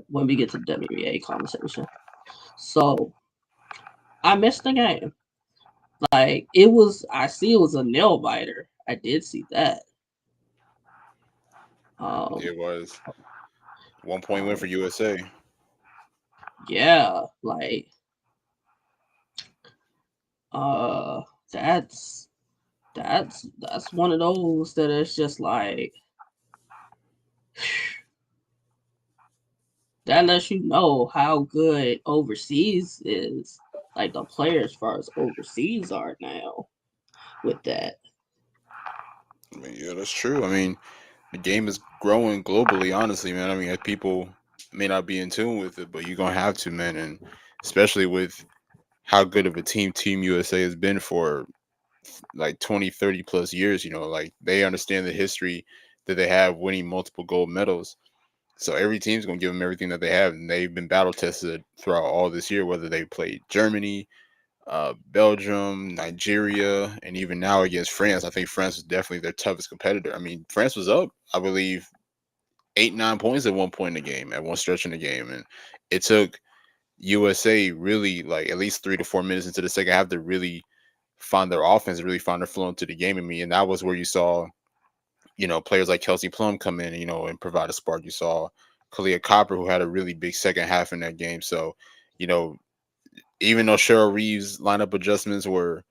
when we get to the WNBA conversation. So I missed the game. Like it was, I see it was a nail biter. I did see that. Um, It was 1 point win um for USA. yeah, like uh, that's that's one of those that it's just like that lets you know how good overseas is. Like the players, as far as overseas are now with that. I mean, yeah, that's true. I mean, the game is growing globally. Honestly, man. I mean, people may not be in tune with it, but you're gonna have to, man, and especially with how good of a Team USA has been for like 20, 30 plus years. Like they understand the history that they have winning multiple gold medals. So every team's gonna give them everything that they have, and they've been battle tested throughout all this year. Whether they played Germany, Belgium, Nigeria, and even now against France, I think France was definitely their toughest competitor. I mean, France was up, I believe, 8, 9 points at one point in the game, at one stretch in the game, and it took USA really like at least 3 to 4 minutes into the second half to really find their offense, really find their flow into the game. I mean, and that was where you saw players like Kelsey Plum come in, and provide a spark. You saw Kalia Copper, who had a really big second half in that game. So, you know, even though Cheryl Reeves' lineup adjustments were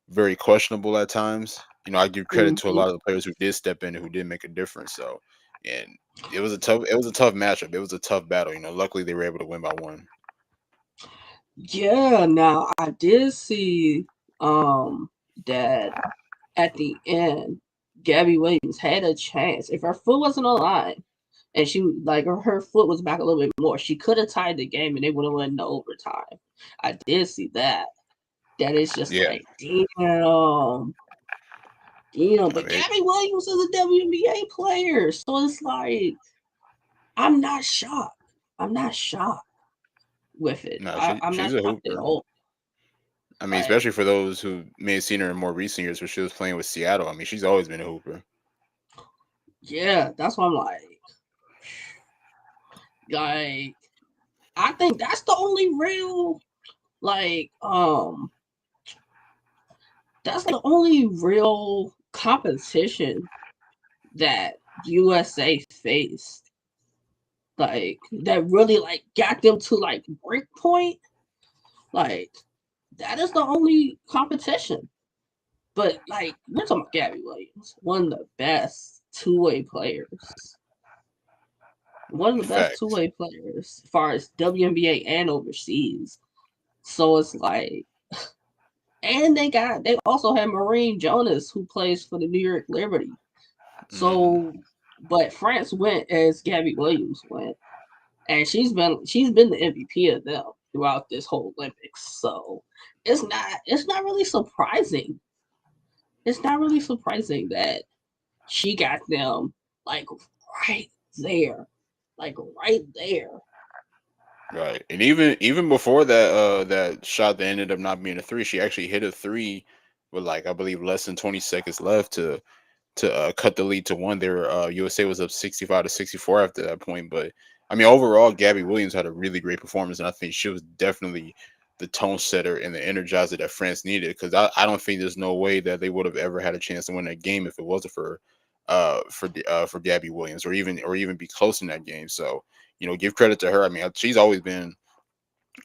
very questionable at times, I give credit to a Mm-hmm. lot of the players who did step in and who did make a difference. So, and it was a tough matchup. It was a tough battle. Luckily they were able to win by one. Yeah, now I did see that at the end, Gabby Williams had a chance. If her foot wasn't on the line and she like her foot was back a little bit more, she could have tied the game and they would have won the overtime. I did see that. That is just Yeah, like damn. I But mean, Gabby Williams is a WNBA player, so it's like I'm not shocked. I'm not shocked with it. no, I'm not she's a shocked at hooper. all. I mean, Like especially for those who may have seen her in more recent years, where she was playing with Seattle. I mean, she's always been a hooper. yeah, that's why I'm like I think that's the only real like that's the only real competition that USA faced like that really like got them to like break point. Like that is the only competition. But like we're talking about Gabby Williams, one of the best two-way players. One of the best Facts. two-way players as far as WNBA and overseas. So it's like and they also had Maureen Jonas who plays for the New York Liberty. Hmm. So but France went as Gabby Williams went. And she's been the MVP of them throughout this whole Olympics. So it's not really surprising. It's not really surprising that she got them like right there. Like right there. Right, and even before that shot that ended up not being a three, she actually hit a three with like I believe less than 20 seconds left to cut the lead to one. There, USA was up 65-64 after that point. But I mean, overall, Gabby Williams had a really great performance, and I think she was definitely the tone setter and the energizer that France needed. Because I don't think there's no way that they would have ever had a chance to win that game if it wasn't for Gabby Williams, or even be close in that game. So give credit to her. I mean, she's always been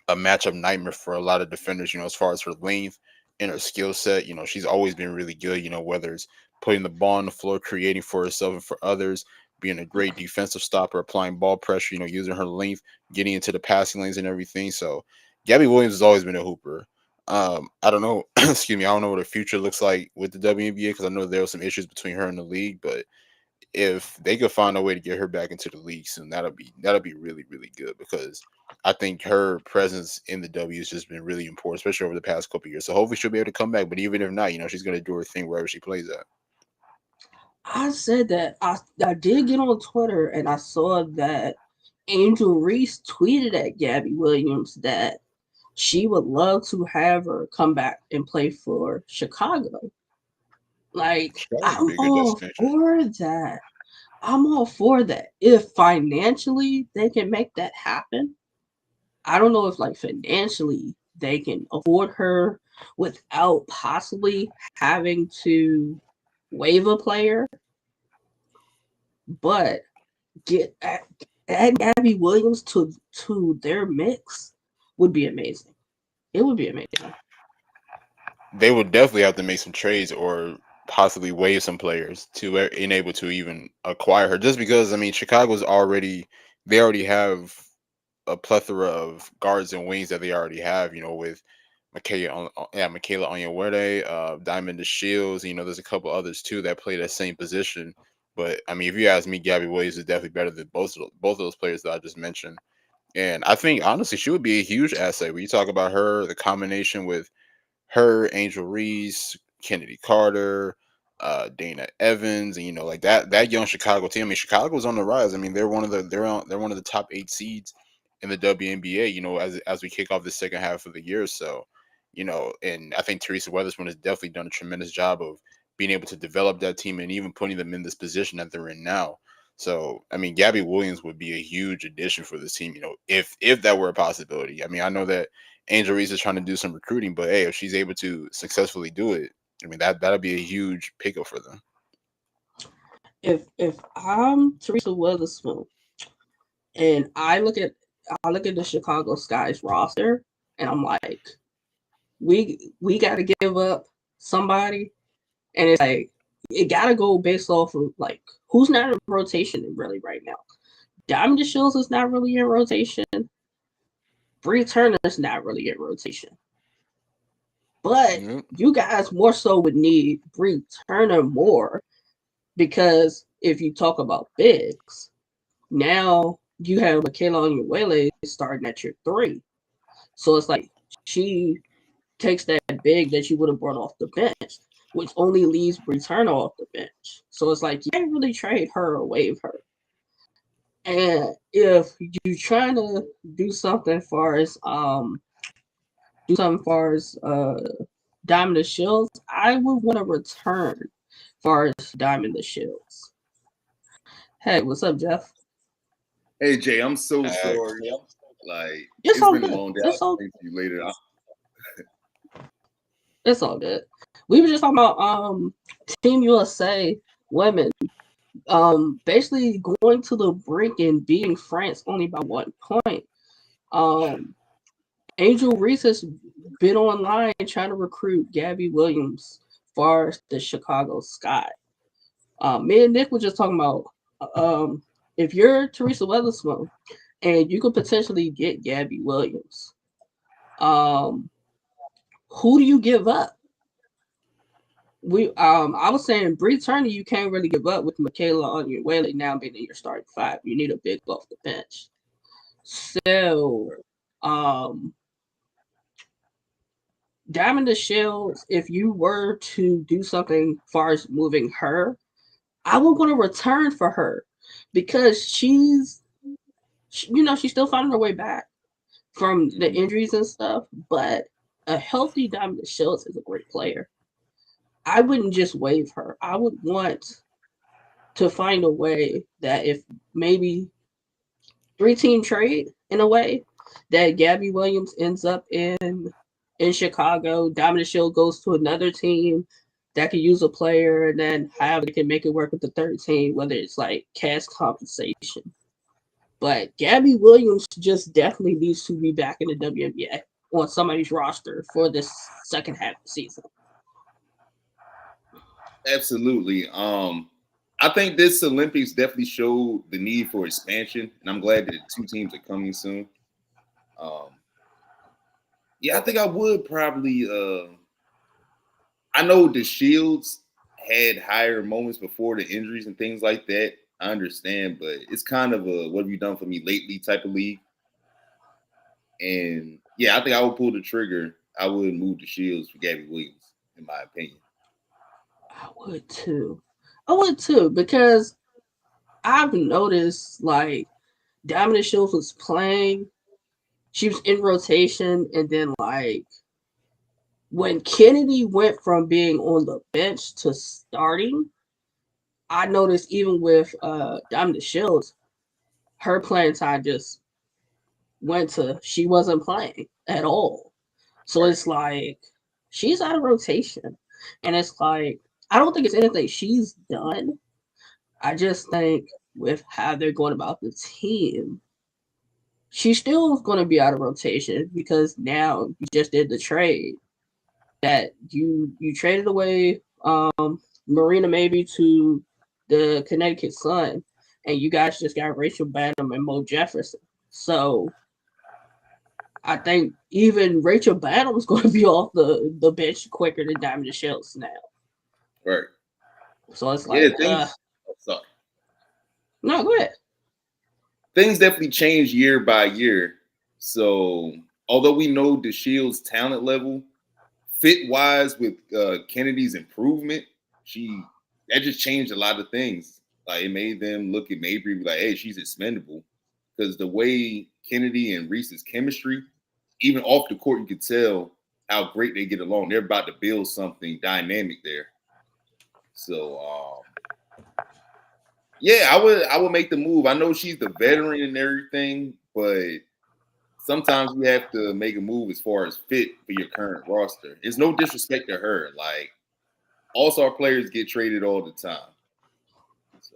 a matchup nightmare for a lot of defenders, as far as her length and her skill set. She's always been really good, whether it's putting the ball on the floor, creating for herself and for others, being a great defensive stopper, applying ball pressure, using her length, getting into the passing lanes and everything. So Gabby Williams has always been a hooper. I don't know, excuse me, I don't know what her future looks like with the WNBA because I know there were some issues between her and the league, but if they could find a way to get her back into the league soon, that'll be really, really good because I think her presence in the W has just been really important, especially over the past couple of years. So hopefully she'll be able to come back. But even if not, she's gonna do her thing wherever she plays at. I said that I did get on Twitter and I saw that Angel Reese tweeted at Gabby Williams that she would love to have her come back and play for Chicago. Like Chicago would I'm be a good all destination. for that. I'm all for that. If financially they can make that happen, I don't know if like financially they can afford her without possibly having to waive a player, but get add Gabby Williams to their mix would be amazing. It would be amazing. They would definitely have to make some trades or possibly waive some players to enable to even acquire her. Just because I mean, Chicago's already they already have a plethora of guards and wings that they already have. You know, with Michaela Onyenwere, Diamond the Shields. You know, there's a couple others too that play that same position. But I mean, if you ask me, Gabby Williams is definitely better than both of those players that I just mentioned. And I think honestly, she would be a huge asset. When you talk about her, the combination with her, Angel Reese, Kennedy Carter, Dana Evans, and you know, like that young Chicago team. I mean, Chicago's on the rise. I mean, they're one of the top 8 seeds in the WNBA. You know, as we kick off the second half of the year, so you know, and I think Teresa Weatherspoon has definitely done a tremendous job of being able to develop that team and even putting them in this position that they're in now. So, I mean, Gabby Williams would be a huge addition for this team. You know, if that were a possibility. I mean, I know that Angel Reese is trying to do some recruiting, but hey, if she's able to successfully do it, I mean that'll be a huge pickup for them. If I'm Teresa Weatherspoon and I look at the Chicago Sky's roster and I'm like, we got to give up somebody, and it's like it got to go based off of like who's not in rotation really right now. Diamond Shields is not really in rotation. Bree Turner's not really in rotation. But Yep. you guys more so would need Bree Turner more because if you talk about bigs, now you have Michaela Onyenwere starting at your three. So it's like she takes that big that you would have brought off the bench, which only leaves Bree Turner off the bench. So it's like you can't really trade her or waive her. And if you're trying to do something far as Diamond the Shields, I would want to return far as Diamond the Shields. Hey, what's up, Jeff? Hey Jay, I'm so Uh, sorry. Like It's it's all been a good. long day. I'll It's all speak to you later. it's all good. We were just talking about Team USA women basically going to the brink and beating France only by 1 point. Um Angel Reese has been online trying to recruit Gabby Williams for the Chicago Sky. Me and Nick were just talking about um, if you're Teresa Weatherspoon and you could potentially get Gabby Williams, um, who do you give up? I was saying Bree Turner, you can't really give up with Michaela on your way now being in your starting five. You need a big off the bench. So, um, Diamond the Shields, if you were to do something far as moving her, I would want to return for her because she's still finding her way back from the Mhm. injuries and stuff, but a healthy Diamond Shields is a great player. I wouldn't just waive her. I would want to find a way that if maybe 3-team trade in a way that Gabby Williams ends up in Chicago, Diamond Shield goes to another team that could use a player, and then however they can make it work with the third team, whether it's like cash compensation. But Gabby Williams just definitely needs to be back in the WNBA on somebody's roster for this second half of the season. Absolutely. I think this Olympics definitely showed the need for expansion, and I'm glad that 2 teams are coming soon. Um, yeah, I think I would probably. I know the Shields had higher moments before the injuries and things like that. I understand, but it's kind of a "what have you done for me lately" type of league. And yeah, I think I would pull the trigger. I would move the Shields for Gabby Williams, in my opinion. I would too. I would too because I've noticed like Diamond Shields was playing. She was in rotation, and then like when Kennedy went from being on the bench to starting, I noticed even with Diamond Shields, her playing time just went to she wasn't playing at all. So Right. it's like she's out of rotation. And it's like I don't think it's anything she's done. I just think with how they're going about the team, she's still going to be out of rotation because now you just did the trade that you traded away Marina maybe to the Connecticut Sun, and you guys just got Rachel Banham and Mo Jefferson. So I think even Rachel Banham's going to be off the bench quicker than Diamond Shields now. Right. So it's Yeah, like, things. Oh, sorry. no, go ahead. Things definitely change year by year. So although we know the Shield's talent level, fit wise with Kennedy's improvement, that just changed a lot of things. Like it made them look at Mabry like, hey, she's expendable. Because the way Kennedy and Reese's chemistry, even off the court, you could tell how great they get along. They're about to build something dynamic there. So yeah, I would make the move. I know she's the veteran and everything, but sometimes you have to make a move as far as fit for your current roster. It's no disrespect to her. Like all-star players get traded all the time. So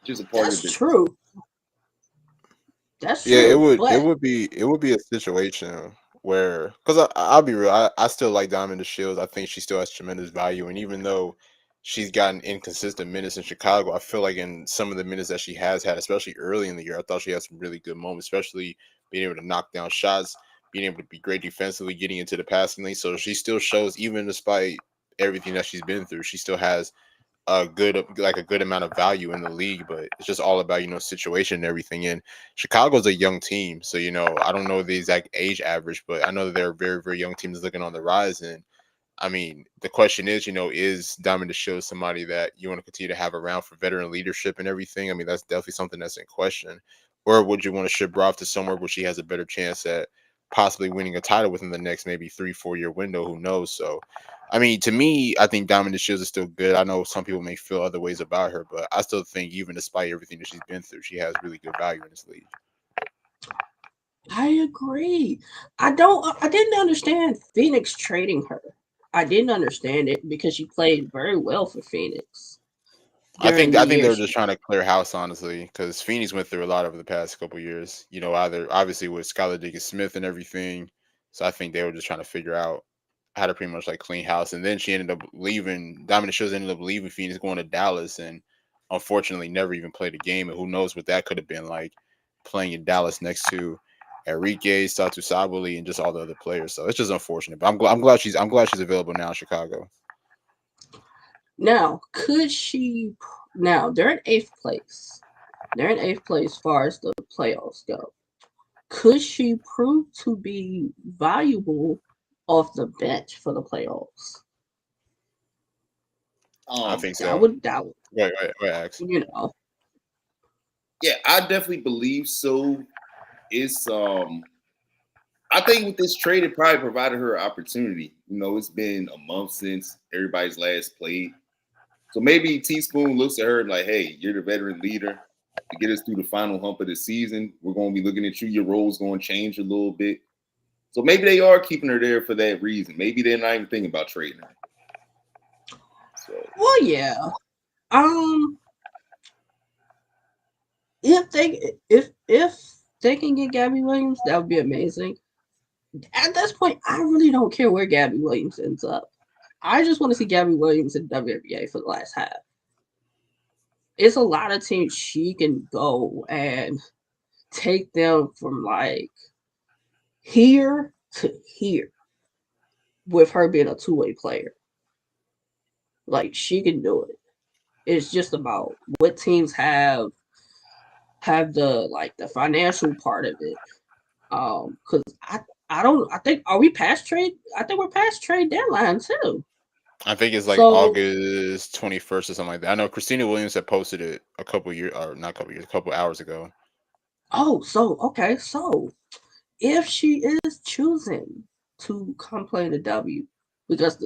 just a part of That's the business. true. That's Yeah, it true. would it But would be it would be a situation where, because I'll be real, I still like Diamond Shields. I think she still has tremendous value, and even though she's gotten inconsistent minutes in Chicago, I feel like in some of the minutes that she has had, especially early in the year, I thought she had some really good moments, especially being able to knock down shots, being able to be great defensively, getting into the passing lane. So she still shows, even despite everything that she's been through, she still has a good amount of value in the league, but it's just all about situation and everything. And Chicago's a young team, so I don't know the exact age average, but I know that they're a very very young team that's looking on the rise. And I mean, the question is Diamond to show somebody that you want to continue to have around for veteran leadership and everything? I mean, that's definitely something that's in question. Or would you want to ship her off to somewhere where she has a better chance at possibly winning a title within the next maybe 3 4 year window? Who knows? So I mean, to me, I think Diamond Shields is still good. I know some people may feel other ways about her, but I still think, even despite everything that she's been through, she has really good value in this league. I agree. I didn't understand Phoenix trading her. I didn't understand it because she played very well for Phoenix I during think the I think they were years. just trying to clear house, honestly, because Phoenix went through a lot over the past couple years. Either obviously with Skylar Diggins Smith and everything. So I think they were just trying to figure out how to pretty much like clean house. And then she ended up leaving. Diamond Shields ended up leaving Phoenix, going to Dallas, and unfortunately never even played a game. And who knows what that could have been like, playing in Dallas next to Enrique, Satu Sabali, and just all the other players. So it's just unfortunate. But I'm glad she's available now in Chicago. Now, could she? Now they're in eighth place. They're in eighth place as far as the playoffs go. Could she prove to be valuable off the bench for the playoffs? I think I so. would doubt. Wait, Ax. You know, Yeah, I definitely believe so. It's I think with this trade, it probably provided her an opportunity. It's been a month since everybody's last played. So maybe Teaspoon looks at her and like, hey, you're the veteran leader to get us through the final hump of the season. We're going to be looking at you. Your role's going to change a little bit. So maybe they are keeping her there for that reason. Maybe they're not even thinking about trading her. So well, yeah. Um, if they can get Gabby Williams, that would be amazing. At this point, I really don't care where Gabby Williams ends up. I just want to see Gabby Williams in WNBA for the last half. It's a lot of teams she can go and take them from like here to here with her being a two-way player. Like she can do it. It's just about what teams have the financial part of it. Because I don't I think are we past trade? I think we're past trade deadline too. I think it's like So August 21st or something like that. I know Christina Williams had posted it a couple hours ago. okay, so if she is choosing to come play in the W, because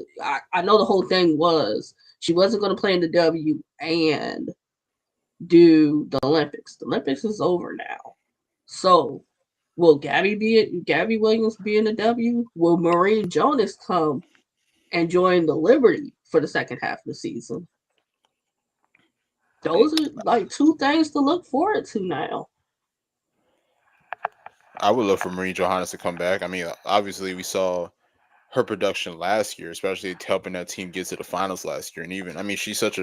I know the whole thing was She wasn't going to play in the W and do the Olympics. The Olympics is over now. So will Gabby Williams be in the W? Will Maureen Jonas come and join the Liberty for the second half of the season? Those are like two things to look forward to now. I would love for Marie Johannes to come back. I mean, obviously we saw her production last year, especially helping that team get to the finals last year. And even, I mean, she's just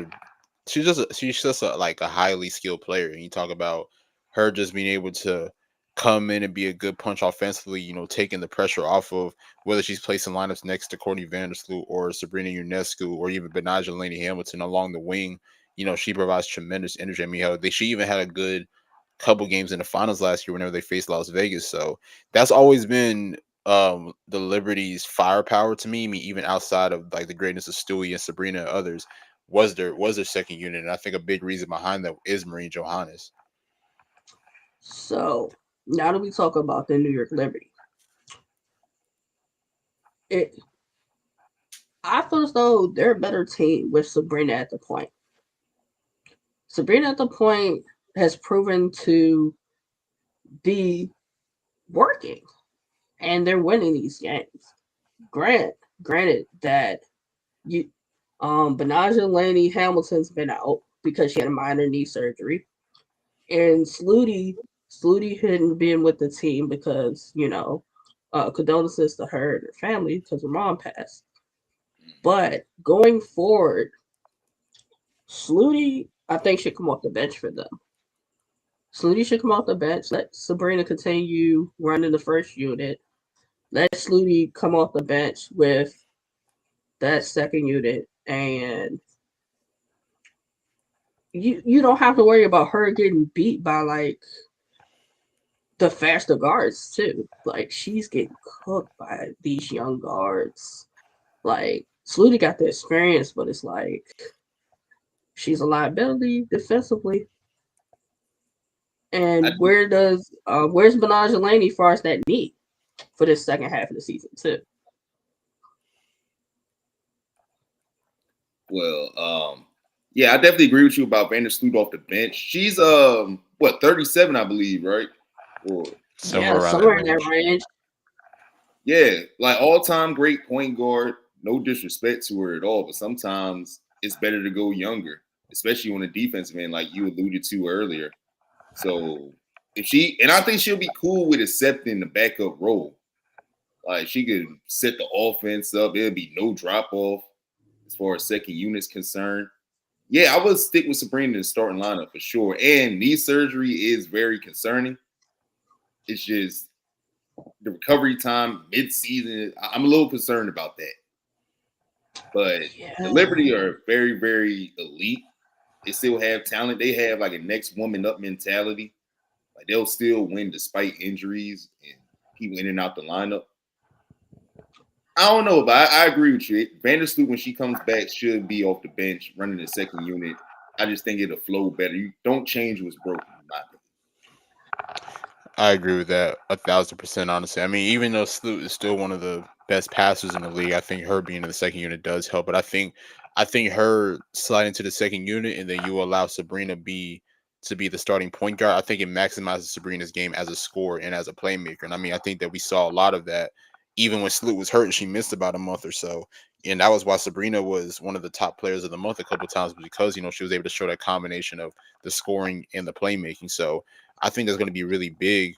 a, like a highly skilled player. And you talk about her just being able to come in and be a good punch offensively, you know, taking the pressure off of whether she's placing lineups next to Courtney Vandersloot or Sabrina Ionescu or even Benaja Laney Hamilton along the wing. You know, she provides tremendous energy. I mean, she even had a good couple games in the finals last year whenever they faced Las Vegas. So that's always been the Liberty's firepower to me. I mean, even outside of like the greatness of Stewie and Sabrina and others, was their second unit. And I think a big reason behind that is Marie Johannes. So now that we talk about the New York Liberty, I feel as though they're a better team with Sabrina at the point. Sabrina at the point has proven to be working, and they're winning these games. Granted that you Benaja Laney Hamilton's been out because she had a minor knee surgery. And Sluty hadn't been with the team because, condolences to her and her family because her mom passed. But going forward, Sluty, I think, should come off the bench for them. Sluty should come off the bench. Let Sabrina continue running the first unit. Let Sluty come off the bench with that second unit, and you don't have to worry about her getting beat by like the faster guards too. Like she's getting cooked by these young guards. Like Sluty got the experience, but it's like she's a liability defensively. And where's Benaja Laney as far as that knee for this second half of the season too? Well, yeah, I definitely agree with you about Vandersloot off the bench. She's 37, I believe, right? Or somewhere in that range. Yeah, like all-time great point guard. No disrespect to her at all, but sometimes it's better to go younger, especially on the defensive end, like you alluded to earlier. So I think she'll be cool with accepting the backup role. Like she could set the offense up. It'll be no drop off as far as second unit's concerned. Yeah, I would stick with Sabrina in the starting lineup for sure. And knee surgery is very concerning. It's just the recovery time mid-season. I'm a little concerned about that. But the Liberty are very, very elite. They still have talent. They have like a next woman up mentality. Like they'll still win despite injuries and people in and out the lineup. I don't know, but I agree with you. Vandersloot, when she comes back, should be off the bench running the second unit. I just think it'll flow better. You don't change what's broken, in my opinion. I agree with that 1,000%. Honestly, I mean, even though Sloot is still one of the best passers in the league, I think her being in the second unit does help. But I think her sliding to the second unit and then you allow Sabrina to be the starting point guard. I think it maximizes Sabrina's game as a scorer and as a playmaker. And I mean, I think that we saw a lot of that. Even when Sloot was hurt and she missed about a month or so. And that was why Sabrina was one of the top players of the month a couple of times because, she was able to show that combination of the scoring and the playmaking. So I think that's going to be really big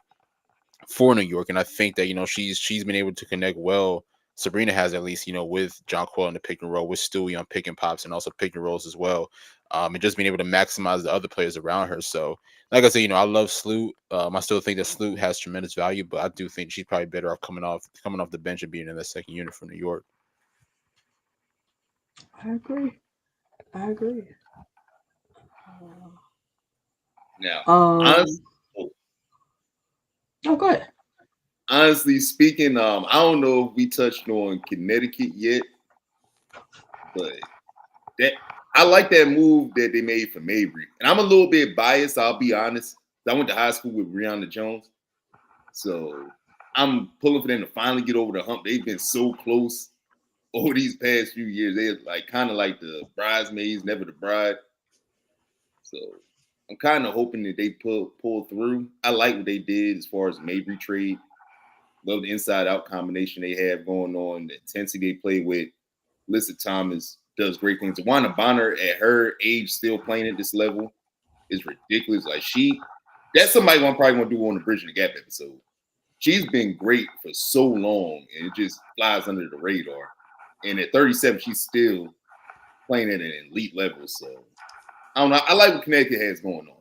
for New York. And I think that, she's been able to connect well. Sabrina has at least, with Jonquel in the pick and roll, with Stewie on pick and pops and also pick and rolls as well. And just being able to maximize the other players around her. So, like I said, I love Sloot. I still think that Sloot has tremendous value, but I do think she's probably better off coming off the bench and being in the second unit for New York. I agree. Now, go ahead. Honestly speaking, I don't know if we touched on Connecticut yet, but I like that move that they made for Mabry. And I'm a little bit biased, I'll be honest. I went to high school with Breonna Jones. So I'm pulling for them to finally get over the hump. They've been so close. over these past few years. They're like kind of like the bridesmaids, never the bride. So I'm kind of hoping that they pull through. I like what they did as far as Mabry trade. Love the inside out combination they have going on, the intensity they play with. Lissa Thomas does great things. Tawana Bonner at her age still playing at this level is ridiculous. Like that's somebody I'm probably gonna do on the Bridge and the Gap episode. She's been great for so long and it just flies under the radar. And at 37, she's still playing at an elite level. So I don't know. I like what Connecticut has going on.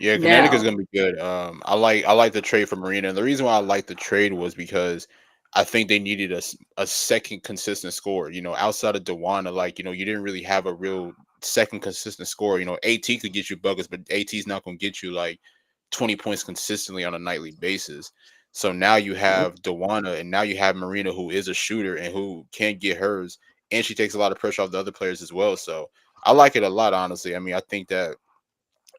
Yeah, Connecticut's gonna be good. I like the trade for Marina, and the reason why I like the trade was because I think they needed a second consistent scorer. Outside of Dewana, you didn't really have a real second consistent scorer. AT could get you buckets, but AT's not gonna get you like 20 points consistently on a nightly basis. So now you have Dewana, and now you have Marina, who is a shooter and who can get hers, and she takes a lot of pressure off the other players as well. So I like it a lot, honestly. I mean, I think that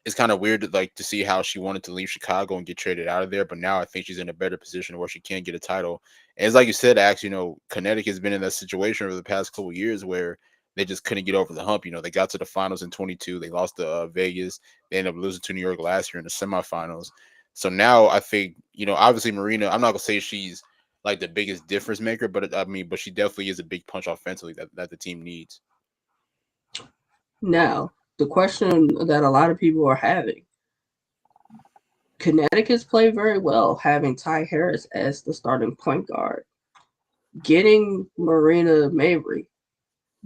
it's kind of weird to see how she wanted to leave Chicago and get traded out of there, but now I think she's in a better position where she can get a title. And it's like you said, Ax, Connecticut's been in that situation over the past couple of years where they just couldn't get over the hump. They got to the finals in 22, they lost to Vegas, they ended up losing to New York last year in the semifinals. So now I think, obviously Marina, I'm not gonna say she's like the biggest difference maker, but she definitely is a big punch offensively that the team needs. Now, the question that a lot of people are having, Connecticut's played very well having Ty Harris as the starting point guard. Getting Marina Mabry,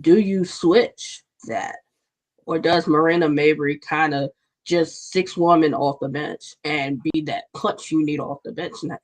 do you switch that? Or does Marina Mabry kind of just 6 woman off the bench and be that punch you need off the bench now?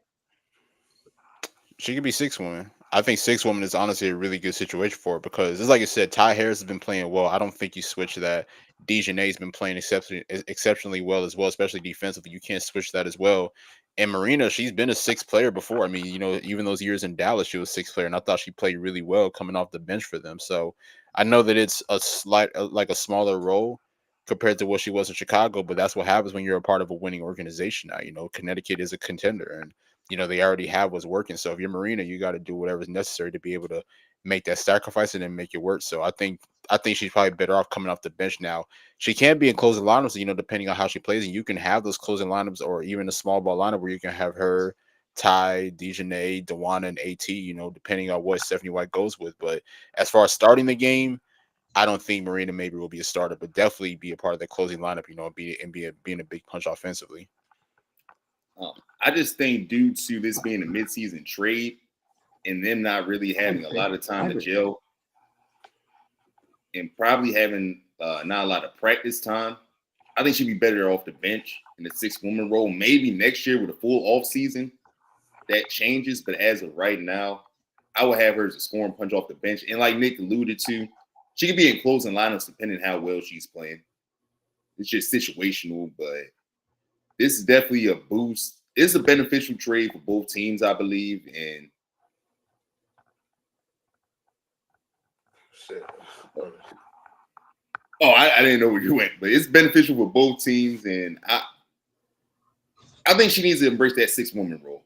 She could be 6 woman. I think 6 woman is honestly a really good situation for her because, it's like I said, Ty Harris has been playing well. I don't think you switch that. Dejanay's been playing exceptionally well as well, especially defensively. You can't switch that as well. And Marina, she's been a sixth player before. I mean, even those years in Dallas, she was sixth player, and I thought she played really well coming off the bench for them. So I know that it's a like a smaller role compared to what she was in Chicago, but that's what happens when you're a part of a winning organization now. Connecticut is a contender, and they already have what's working. So if you're Marina, you got to do whatever's necessary to be able to make that sacrifice and then make it work. So I think she's probably better off coming off the bench now. She can be in closing lineups, depending on how she plays, and you can have those closing lineups or even a small ball lineup where you can have her, Ty, Dejanay, Dewana, and AT, depending on what Stephanie White goes with. But as far as starting the game, I don't think Marina maybe will be a starter, but definitely be a part of that closing lineup, being a big punch offensively. I just think due to this being a midseason trade and them not really having a lot of time to gel and probably having not a lot of practice time, I think she'd be better off the bench in the 6 woman role. Maybe next year with a full off season, that changes. But as of right now, I would have her as a scoring punch off the bench. And like Nick alluded to, she could be in closing lineups depending how well she's playing. It's just situational, but this is definitely a boost. It's a beneficial trade for both teams, I believe. And I didn't know where you went, but it's beneficial for both teams. And I think she needs to embrace that 6 woman role.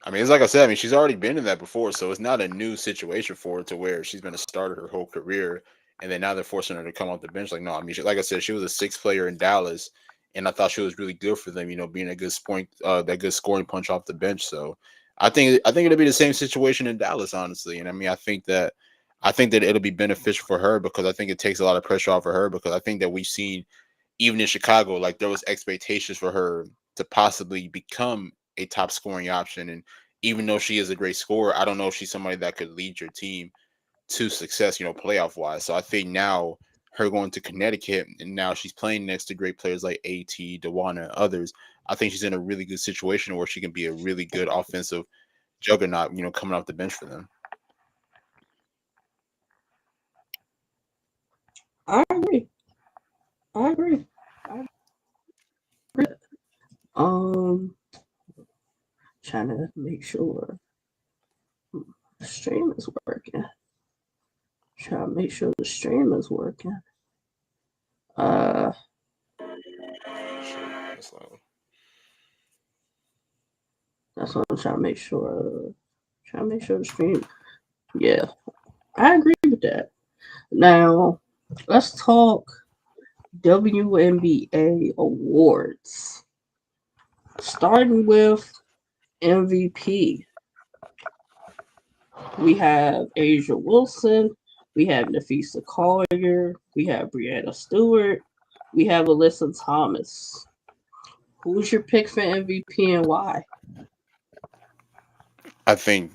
I mean, it's like I said, she's already been in that before, so it's not a new situation for her to where she's been a starter her whole career, and then now they're forcing her to come off the bench. Like, no, like I said, she was a sixth player in Dallas, and I thought she was really good for them, being a good that good scoring punch off the bench. So I think it'll be the same situation in Dallas, honestly. And I think that it'll be beneficial for her because I think it takes a lot of pressure off of her because I think that we've seen even in Chicago, like there was expectations for her to possibly become a top scoring option. And even though she is a great scorer, I don't know if she's somebody that could lead your team to success, playoff wise. So I think now her going to Connecticut and now she's playing next to great players like AT, Dewana, and others. I think she's in a really good situation where she can be a really good offensive juggernaut, coming off the bench for them. I agree. Trying to make sure the stream is working. Trying to make sure the stream is working. That's what I'm trying to make sure. Trying to make sure the stream. Yeah, I agree with that. Now, let's talk WNBA awards. Starting with MVP, we have Asia Wilson, we have Nafisa Collier, we have Brianna Stewart, we have Alyssa Thomas. Who's your pick for MVP and why? I think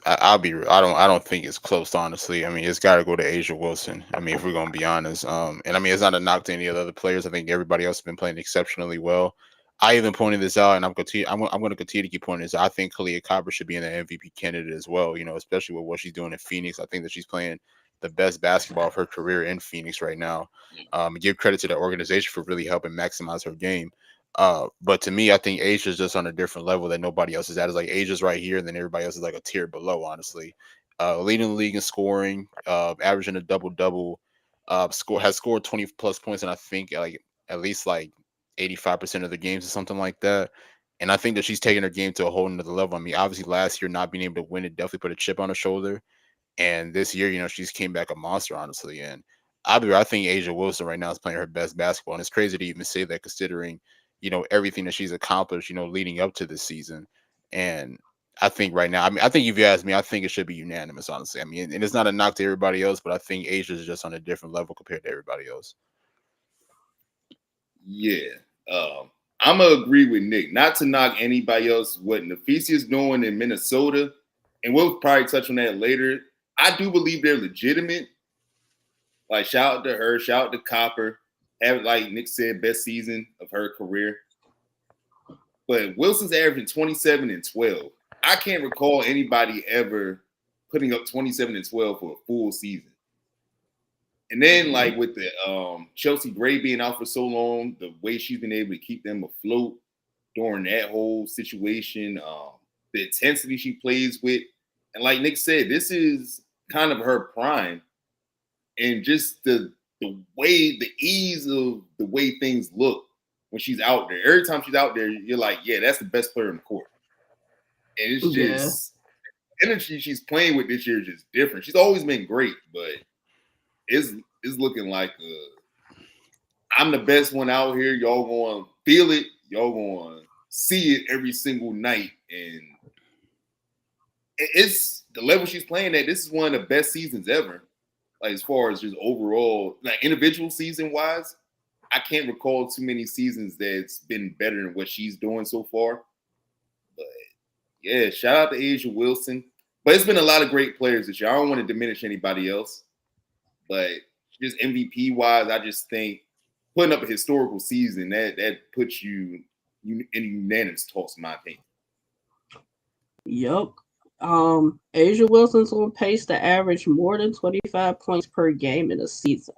I'll be. I don't think it's close. Honestly, I mean, it's got to go to Asia Wilson. I mean, if we're gonna be honest, and I mean, it's not a knock to any of the other players. I think everybody else has been playing exceptionally well. I even pointed this out, and I'm going to continue to keep pointing this out. I think Kalia Copper should be in the MVP candidate as well. You know, especially with what she's doing in Phoenix. I think that she's playing the best basketball of her career in Phoenix right now. Give credit to the organization for really helping maximize her game. But to me, I think Asia's just on a different level that nobody else is at. It's like Asia's right here, and then everybody else is like a tier below, honestly. Leading the league in scoring, averaging a double. Has scored 20 plus points, and I think like at least like 85% of the games or something like that. And I think that she's taking her game to a whole nother level. I mean, obviously last year not being able to win it definitely put a chip on her shoulder. And this year, you know, she's came back a monster, honestly. And I think Asia Wilson right now is playing her best basketball. And it's crazy to even say that considering, you know, everything that she's accomplished, you know, leading up to this season. And I think right now, I mean, I think if you ask me, I think it should be unanimous, honestly. I mean, and it's not a knock to everybody else, but I think Asia is just on a different level compared to everybody else. Yeah. I'm gonna agree with Nick. Not to knock anybody else, what Nafisia's doing in Minnesota, and we'll probably touch on that later. I do believe they're legitimate. Like, shout out to her, shout out to Copper. Have, like Nick said, best season of her career. But Wilson's averaging 27 and 12. I can't recall anybody ever putting up 27 and 12 for a full season. And then, like, with the Chelsea Gray being out for so long, the way she's been able to keep them afloat during that whole situation, the intensity she plays with. And like Nick said, this is kind of her prime. And just the way, the ease of the way things look when she's out there. Every time she's out there, you're like, yeah, that's the best player in the court. And it's just energy she's playing with this year is just different. She's always been great, but it's looking like I'm the best one out here. Y'all going to feel it. Y'all going to see it every single night. And it's the level she's playing at. This is one of the best seasons ever. Like, as far as just overall, like individual season wise, I can't recall too many seasons that's been better than what she's doing so far. But yeah, shout out to Asia Wilson. But it's been a lot of great players this year. I don't want to diminish anybody else, but just MVP wise, I just think putting up a historical season that puts you in unanimous toss, in my opinion. Yep. Asia Wilson's on pace to average more than 25 points per game in a season.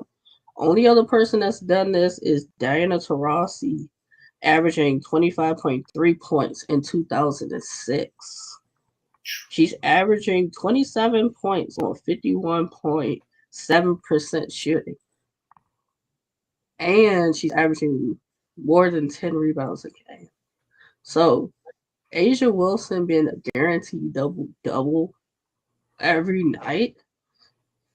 Only other person that's done this is Diana Taurasi, averaging 25.3 points in 2006. She's averaging 27 points on 51.7% shooting. And she's averaging more than 10 rebounds a game. So Asia Wilson being a guaranteed double-double every night.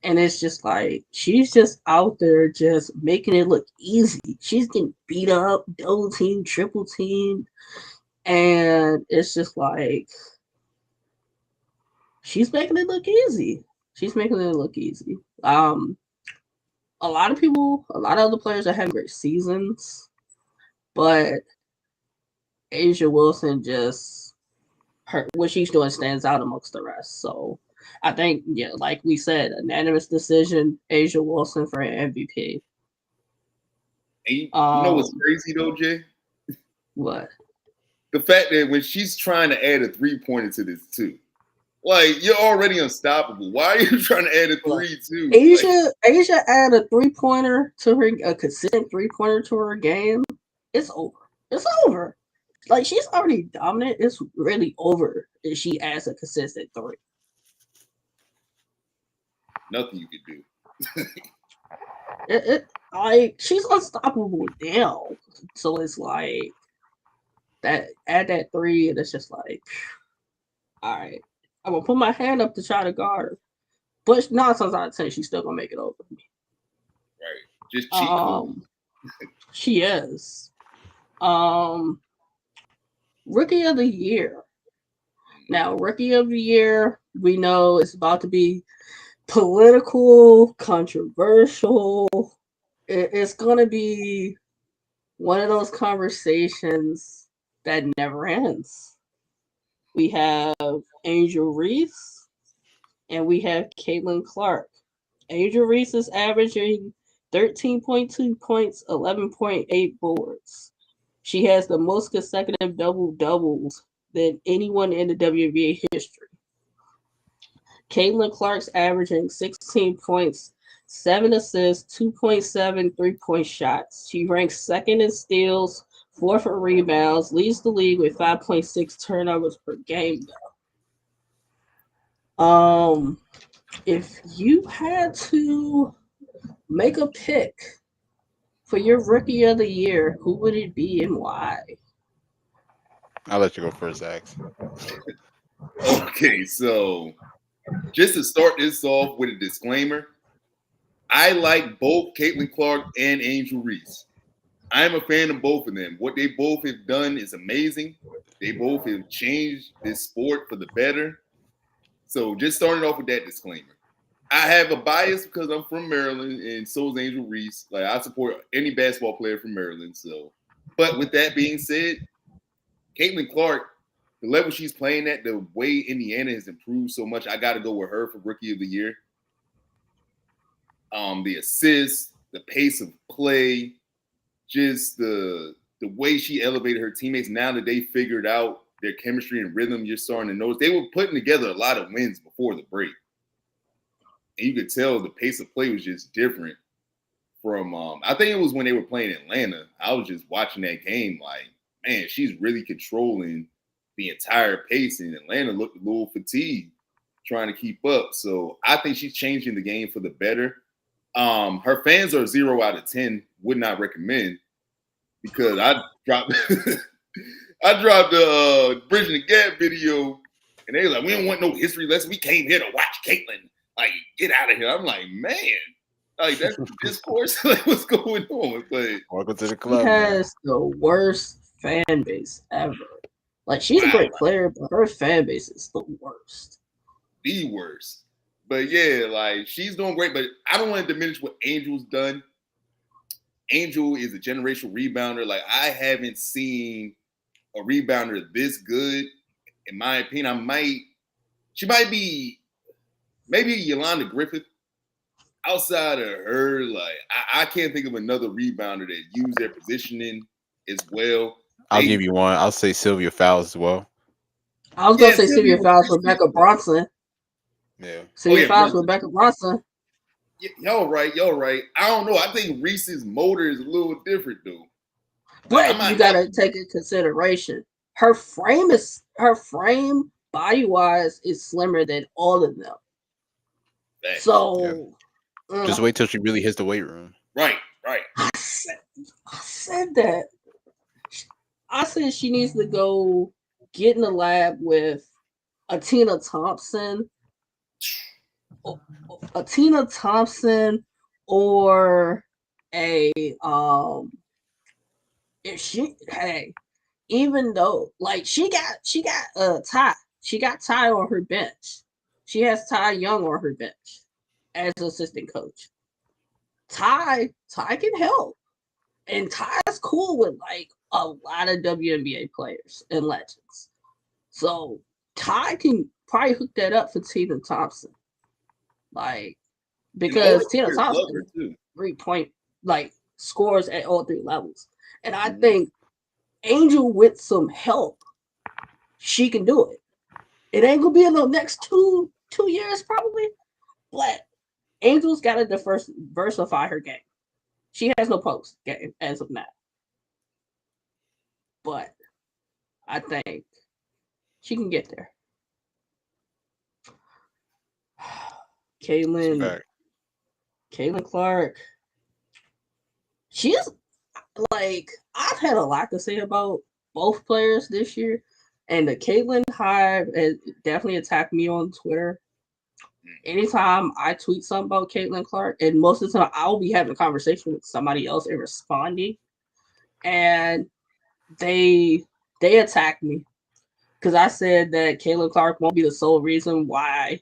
And it's just like, she's just out there just making it look easy. She's getting beat up, double team, triple team. And it's just like, she's making it look easy. She's making it look easy. A lot of other players are having great seasons. But Asia Wilson just, what she's doing stands out amongst the rest. So I think, yeah, like we said, unanimous decision, Asia Wilson for an MVP. And you know what's crazy though, Jay? What? The fact that when she's trying to add a 3-pointer to this too. Like, you're already unstoppable. Why are you trying to add a 3 too? Asia add a 3-pointer to her, a consistent 3-pointer to her game. It's over. It's over. Like, she's already dominant. It's really over if she adds a consistent 3. Nothing you could do. Like, she's unstoppable now. So it's like that, add that 3, and it's just like, All right, I'm gonna put my hand up to try to guard her, but 9 times out of 10, she's still gonna make it over me. Right. Just cheat code. She is. Rookie of the year. Now, Rookie of the Year, we know it's about to be political, controversial. It's going to be one of those conversations that never ends. We have Angel Reese and we have Caitlin Clark. Angel Reese is averaging 13.2 points, 11.8 boards. She has the most consecutive double-doubles than anyone in the WNBA history. Caitlin Clark's averaging 16 points, 7 assists, 2.7 three-point shots. She ranks second in steals, fourth in rebounds, leads the league with 5.6 turnovers per game, though. If you had to make a pick for your Rookie of the Year, who would it be and why? I'll let you go first, Zach. Okay, so just to start this off with a disclaimer, I like both Caitlin Clark and Angel Reese. I am a fan of both of them. What they both have done is amazing. They both have changed this sport for the better. So just starting off with that disclaimer. I have a bias because I'm from Maryland, and so is Angel Reese. Like, I support any basketball player from Maryland. So, but with that being said, Caitlin Clark, the level she's playing at, the way Indiana has improved so much, I got to go with her for Rookie of the Year. The assists, the pace of play, just the way she elevated her teammates. Now that they figured out their chemistry and rhythm, you're starting to notice they were putting together a lot of wins before the break. And you could tell the pace of play was just different from I think it was when they were playing Atlanta. I was just watching that game like, man, she's really controlling the entire pace, and Atlanta looked a little fatigued trying to keep up. So I think she's changing the game for the better. Her fans are 0 out of 10. Would not recommend, because I dropped the Bridging the Gap video, and they were like, we don't want no history lesson. We came here to watch Caitlin. Like, get out of here. I'm like, man, like, that's the discourse. Like, what's going on? But welcome to the club. She has the worst fan base ever. Like, she's a great player, but her fan base is the worst. The worst. But yeah, like, she's doing great. But I don't want to diminish what Angel's done. Angel is a generational rebounder. Like, I haven't seen a rebounder this good, in my opinion. She might be maybe Yolanda Griffith. Outside of her, like, I can't think of another rebounder that used their positioning as well. I'll give you one. I'll say Sylvia Fowles as well. I was gonna say Sylvia Fowles, Rebecca Bronson. Yeah. Sylvia Fowles, Rebecca Bronson. Y'all right. I don't know. I think Reese's motor is a little different though. But you gotta take into consideration her frame body wise is slimmer than all of them. So just wait till she really hits the weight room. Right. I said that. I said she needs to go get in the lab with a Tina Thompson, or a if she even though like she got Ty. She got Ty on her bench. She has Ty Young on her bench as assistant coach. Ty can help. And Ty's cool with like a lot of WNBA players and legends. So Ty can probably hook that up for Tina Thompson. Like, because Tina Thompson 3-point like scores at all three levels. And I think Angel, with some help, she can do it. It ain't gonna be in the next two years probably, but Angel's got to diversify her game. She has no post game as of now, but I think she can get there. Caitlin Clark. She's like, I've had a lot to say about both players this year, And the Caitlyn Hive has definitely attacked me on Twitter. Anytime I tweet something about Caitlin Clark, and most of the time I'll be having a conversation with somebody else and responding, and they attack me because I said that Caitlin Clark won't be the sole reason why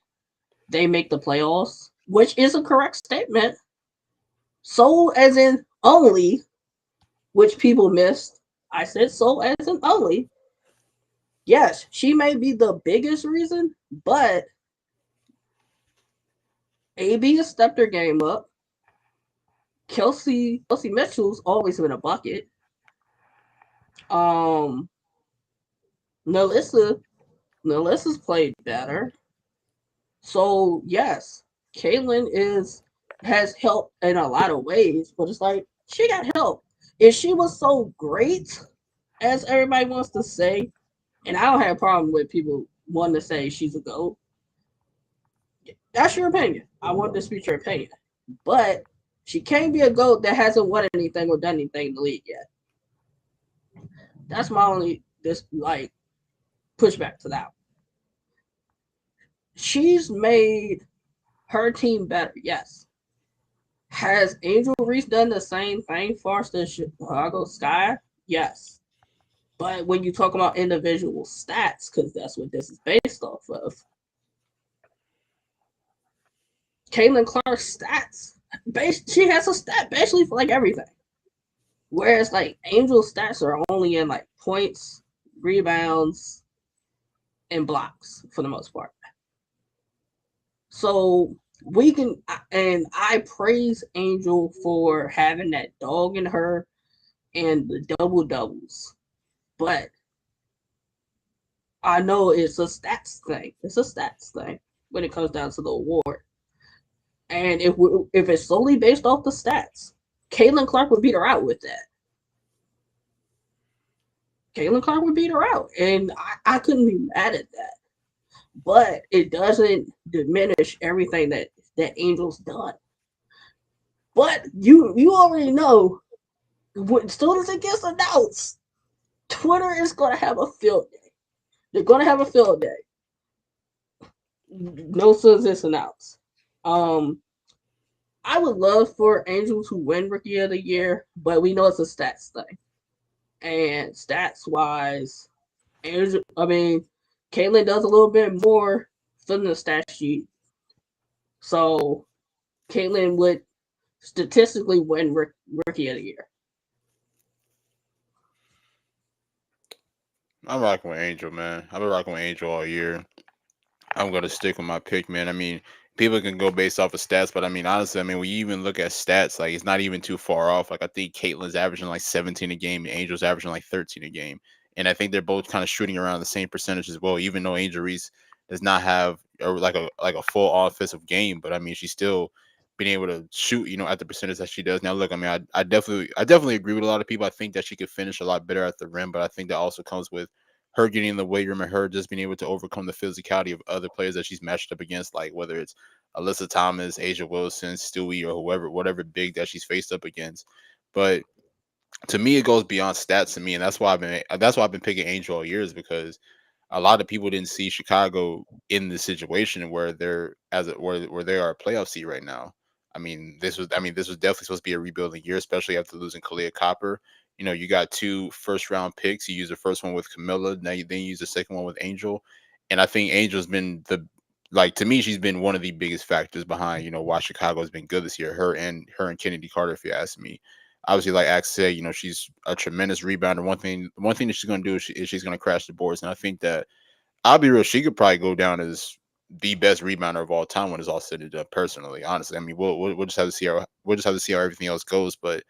they make the playoffs, which is a correct statement. So as in only, which people missed. I said so as in only. Yes, she may be the biggest reason, but AB has stepped her game up. Kelsey Mitchell's always been a bucket. Um, Melissa's played better. So yes, Caitlyn has helped in a lot of ways, but it's like she got help. If she was so great as everybody wants to say, and I don't have a problem with people wanting to say she's a GOAT. That's your opinion. I want to dispute your opinion. But she can't be a GOAT that hasn't won anything or done anything in the league yet. That's my only pushback to that. She's made her team better, yes. Has Angel Reese done the same thing for the Chicago Sky? Yes. But when you talk about individual stats, because that's what this is based off of, Caitlin Clark's stats, she has a stat basically for like everything. Whereas like Angel's stats are only in like points, rebounds, and blocks for the most part. So we can, and I praise Angel for having that dog in her and the double doubles, but I know it's a stats thing. It's a stats thing when it comes down to the award. And if it's solely based off the stats, Caitlin Clark would beat her out with that. Caitlin Clark would beat her out, and I couldn't be mad at that. But it doesn't diminish everything that Angel's done. But you already know, as soon as it gets announced, Twitter is going to have a field day. They're going to have a field day. No sooner as it's announced. I would love for Angel to win Rookie of the Year, but we know it's a stats thing. And stats wise, Angel, Caitlyn does a little bit more than the stat sheet. So Caitlyn would statistically win Rookie of the Year. I'm rocking with Angel, man. I've been rocking with Angel all year. I'm gonna stick with my pick, man. I mean, people can go based off of stats, but I mean, honestly, I mean, when you even look at stats, like it's not even too far off. Like I think Caitlin's averaging like 17 a game, and Angel's averaging like 13 a game, and I think they're both kind of shooting around the same percentage as well. Even though Angel Reese does not have like a full offensive game, but I mean, she's still being able to shoot, at the percentage that she does. Now, look, I mean, I definitely agree with a lot of people. I think that she could finish a lot better at the rim, but I think that also comes with her getting in the weight room and her just being able to overcome the physicality of other players that she's matched up against, like whether it's Alyssa Thomas, Asia Wilson, Stewie, or whatever big that she's faced up against. But to me, it goes beyond stats to me, and that's why I've been picking Angel all years, because a lot of people didn't see Chicago in the situation where where they are a playoff seed right now. This was definitely supposed to be a rebuilding year, especially after losing Kalia Copper. You got 2 first round picks. You use the first one with Camilla, then you use the second one with Angel, and I think Angel's been to me, she's been one of the biggest factors behind why Chicago has been good this year. Her and Kennedy Carter, if you ask me. Obviously, like Ax said, she's a tremendous rebounder. One thing that she's going to do is she's going to crash the boards, and I think that I'll be real, she could probably go down as the best rebounder of all time when it's all said and done. Personally, honestly, I mean, we'll just have to see how everything else goes. But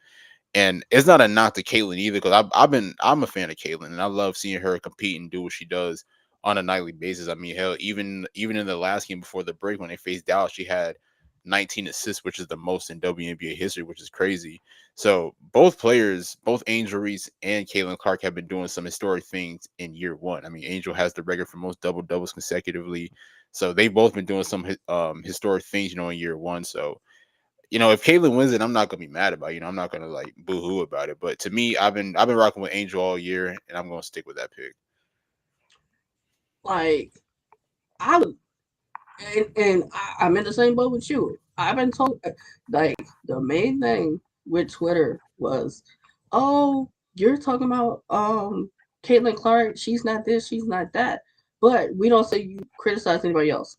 and it's not a knock to Caitlyn either, because I'm a fan of Caitlyn, and I love seeing her compete and do what she does on a nightly basis. I mean, hell, even in the last game before the break when they faced Dallas, she had 19 assists, which is the most in WNBA history, which is crazy. So both players, both Angel Reese and Caitlin Clark, have been doing some historic things in year one. I mean, Angel has the record for most double doubles consecutively, so they've both been doing some historic things, in year one. So if Caitlyn wins it, I'm not gonna be mad about it. I'm not gonna like boo hoo about it. But to me, I've been rocking with Angel all year, and I'm gonna stick with that pick. Like I would, I'm in the same boat with you. I've been told like the main thing with Twitter was, oh, you're talking about Caitlin Clark. She's not this. She's not that. But we don't say you criticize anybody else.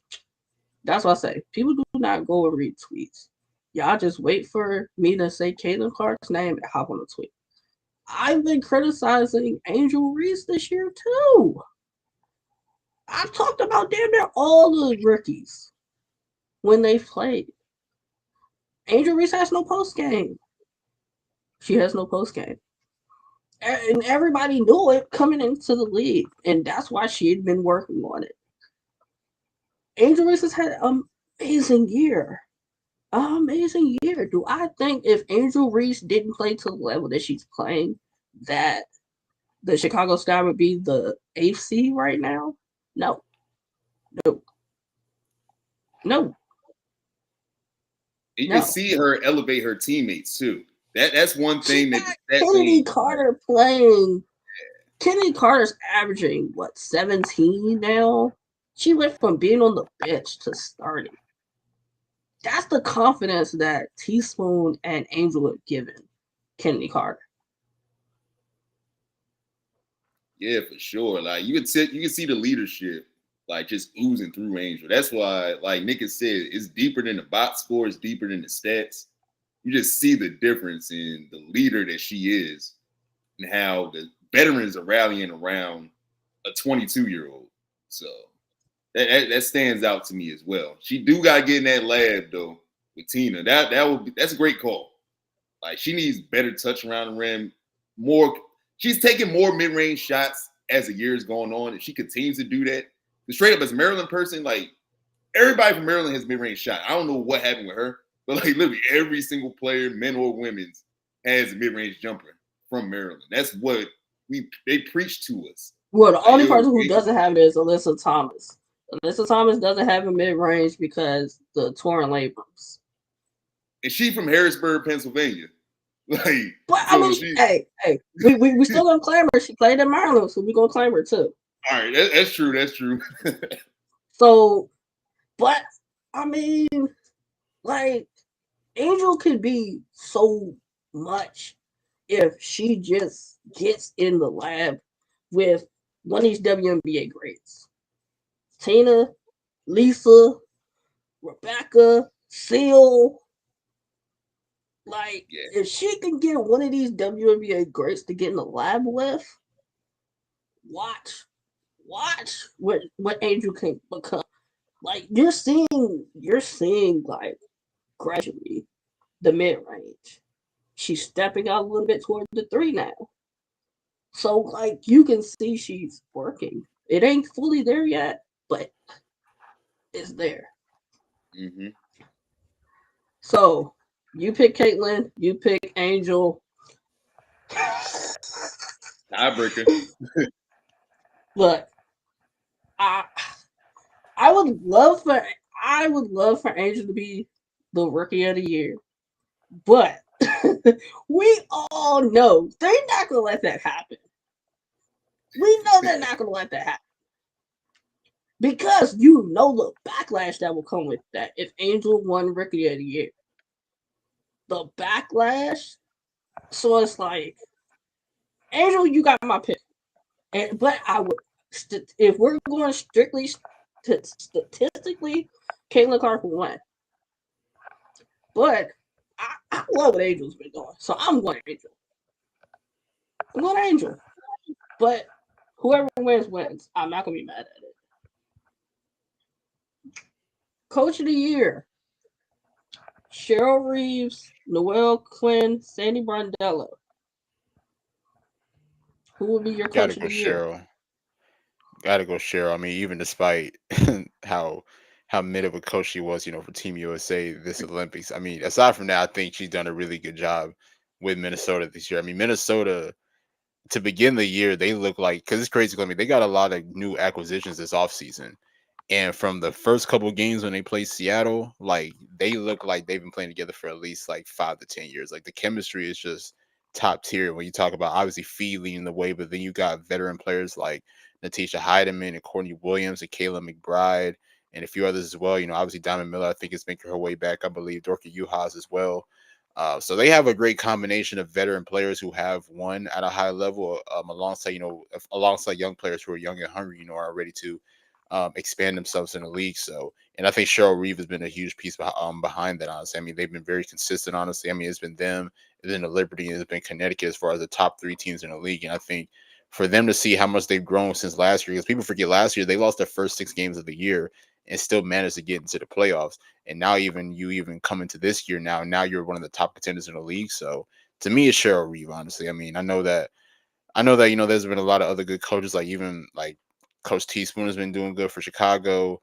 That's what I say. People do not go and read tweets. Y'all just wait for me to say Caitlin Clark's name and hop on a tweet. I've been criticizing Angel Reese this year too. I've talked about damn near all the rookies when they played. Angel Reese has no post game. She has no post game. And everybody knew it coming into the league. And that's why she had been working on it. Angel Reese has had an amazing year. Amazing year. Do I think if Angel Reese didn't play to the level that she's playing, that the Chicago Sky would be the eighth seed right now? No. No. No. You can see her elevate her teammates too. That's one thing that Kennedy Carter playing. Kennedy Carter's averaging what 17 now. She went from being on the bench to starting. That's the confidence that Teaspoon and Angel have given Kennedy Carter. Yeah, for sure. Like you can see the leadership like just oozing through Angel. That's why, like Nick has said, it's deeper than the box score, it's deeper than the stats. You just see the difference in the leader that she is and how the veterans are rallying around a 22-year-old. So that stands out to me as well. She do gotta get in that lab though with Tina. That's a great call. Like she needs better touch around the rim, more. She's taking more mid-range shots as the years going on. If she continues to do that, the straight up as a Maryland person, like everybody from Maryland has mid-range shot. I don't know what happened with her, but like literally every single player, men or women, has a mid-range jumper from Maryland. That's what they preach to us. Well, the only person who doesn't have it is Alyssa Thomas. Alyssa Thomas doesn't have a mid-range because the torn labrums. And she from Harrisburg, Pennsylvania. Like, but so I mean, hey, we still gonna claim her. She played in Maryland, so we gonna claim her too. All right, that's true. That's true. So, but I mean, like, Angel could be so much if she just gets in the lab with one of these WNBA greats. Tina, Lisa, Rebecca, Seal. Like, if she can get one of these WNBA greats to get in the lab with, watch what Angel can become. Like, you're seeing like gradually the mid range. She's stepping out a little bit toward the three now. So like you can see she's working. It ain't fully there yet, but it's there. Mm-hmm. So you pick Caitlin, you pick Angel. Tiebreaker. Look, I would love for Angel to be the rookie of the year, but we all know they're not gonna let that happen. We know they're not gonna let that happen. Because you know the backlash that will come with that if Angel won Rookie of the Year. The backlash. So it's like, Angel, you got my pick. But I would, if we're going strictly statistically, Caitlin Clark will win. But I love what Angel's been doing. So I'm going Angel. I'm going Angel. But whoever wins. I'm not going to be mad at it. Coach of the Year. Cheryl Reeves, Noelle Quinn, Sandy Brondello. Who will be your coach of the year? Gotta go Cheryl. I mean, even despite how mid of a coach she was, for Team USA this Olympics. I mean, aside from that, I think she's done a really good job with Minnesota this year. I mean, Minnesota to begin the year, they look like, because it's crazy. I mean, they got a lot of new acquisitions this offseason. And from the first couple of games when they played Seattle, like they look like they've been playing together for at least like 5 to 10 years. Like the chemistry is just top tier when you talk about obviously Fee leading the way, but then you got veteran players like Natisha Heidemann and Courtney Williams and Kayla McBride and a few others as well. You know, obviously Diamond Miller, I think, is making her way back. I believe Dorka Juhas as well. So they have a great combination of veteran players who have won at a high level, alongside alongside young players who are young and hungry, are ready to expand themselves in the league. So, and I think Cheryl Reeve has been a huge piece behind that. Honestly, I mean, they've been very consistent. Honestly, I mean, it's been them, and then the Liberty, and it's been Connecticut as far as the top 3 teams in the league. And I think for them to see how much they've grown since last year, because people forget last year they lost their first 6 games of the year and still managed to get into the playoffs. And now you come into this year now you're one of the top contenders in the league. So to me, it's Cheryl Reeve. Honestly, I mean, I know that there's been a lot of other good coaches, like even like Coach Teaspoon has been doing good for Chicago.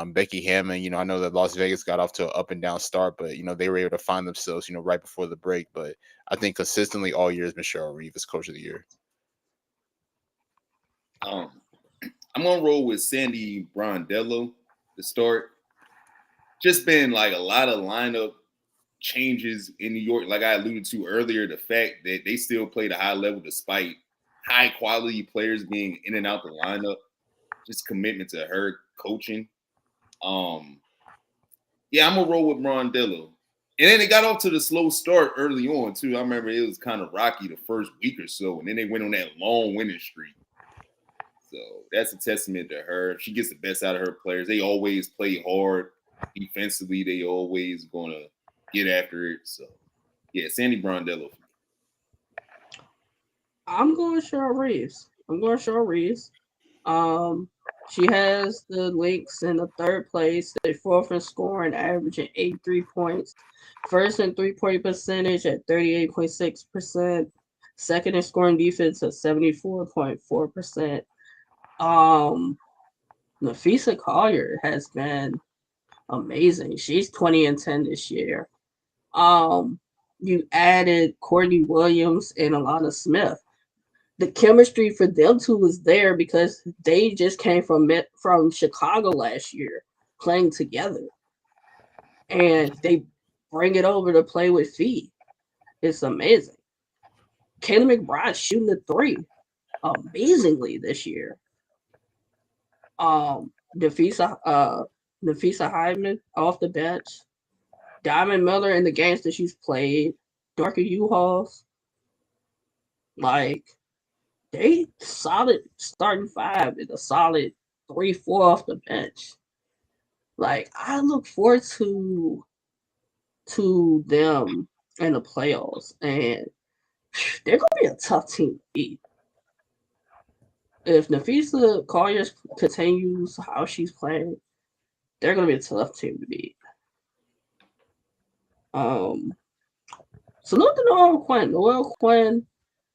Becky Hammond, I know that Las Vegas got off to an up and down start, but they were able to find themselves, right before the break. But I think consistently all year has been Cheryl Reeve as Coach of the Year. I'm gonna roll with Sandy Brondello to start. Just been like a lot of lineup changes in New York, like I alluded to earlier. The fact that they still played a high level despite high quality players being in and out the lineup, just commitment to her coaching. Yeah, I'm gonna roll with Brondello. And then they got off to the slow start early on too. I remember it was kind of rocky the first week or so, and then they went on that long winning streak. So that's a testament to her. She gets the best out of her players. They always play hard defensively. They always gonna get after it. So yeah, Sandy Brondello. I'm going Cheryl Reeves. She has the Lynx in the third place. They fourth in scoring, averaging 83 points. First in 3-point percentage at 38.6%. Second in scoring defense at 74.4%. Nafisa Collier has been amazing. She's 20-10 this year. You added Courtney Williams and Alana Smith. The chemistry for them two was there because they just came from Chicago last year playing together, and they bring it over to play with Fee. It's amazing. Kayla McBride shooting the 3 amazingly this year. Nafisa Hyman off the bench. Diamond Miller in the games that she's played. Dorka Juhas. Like, they solid starting 5 and a solid 3-4 off the bench. Like, I look forward to them in the playoffs, and they're gonna be a tough team to beat. If Nafisa Collier continues how she's playing, they're gonna be a tough team to beat. Salute to Noel Quinn. Noel Quinn,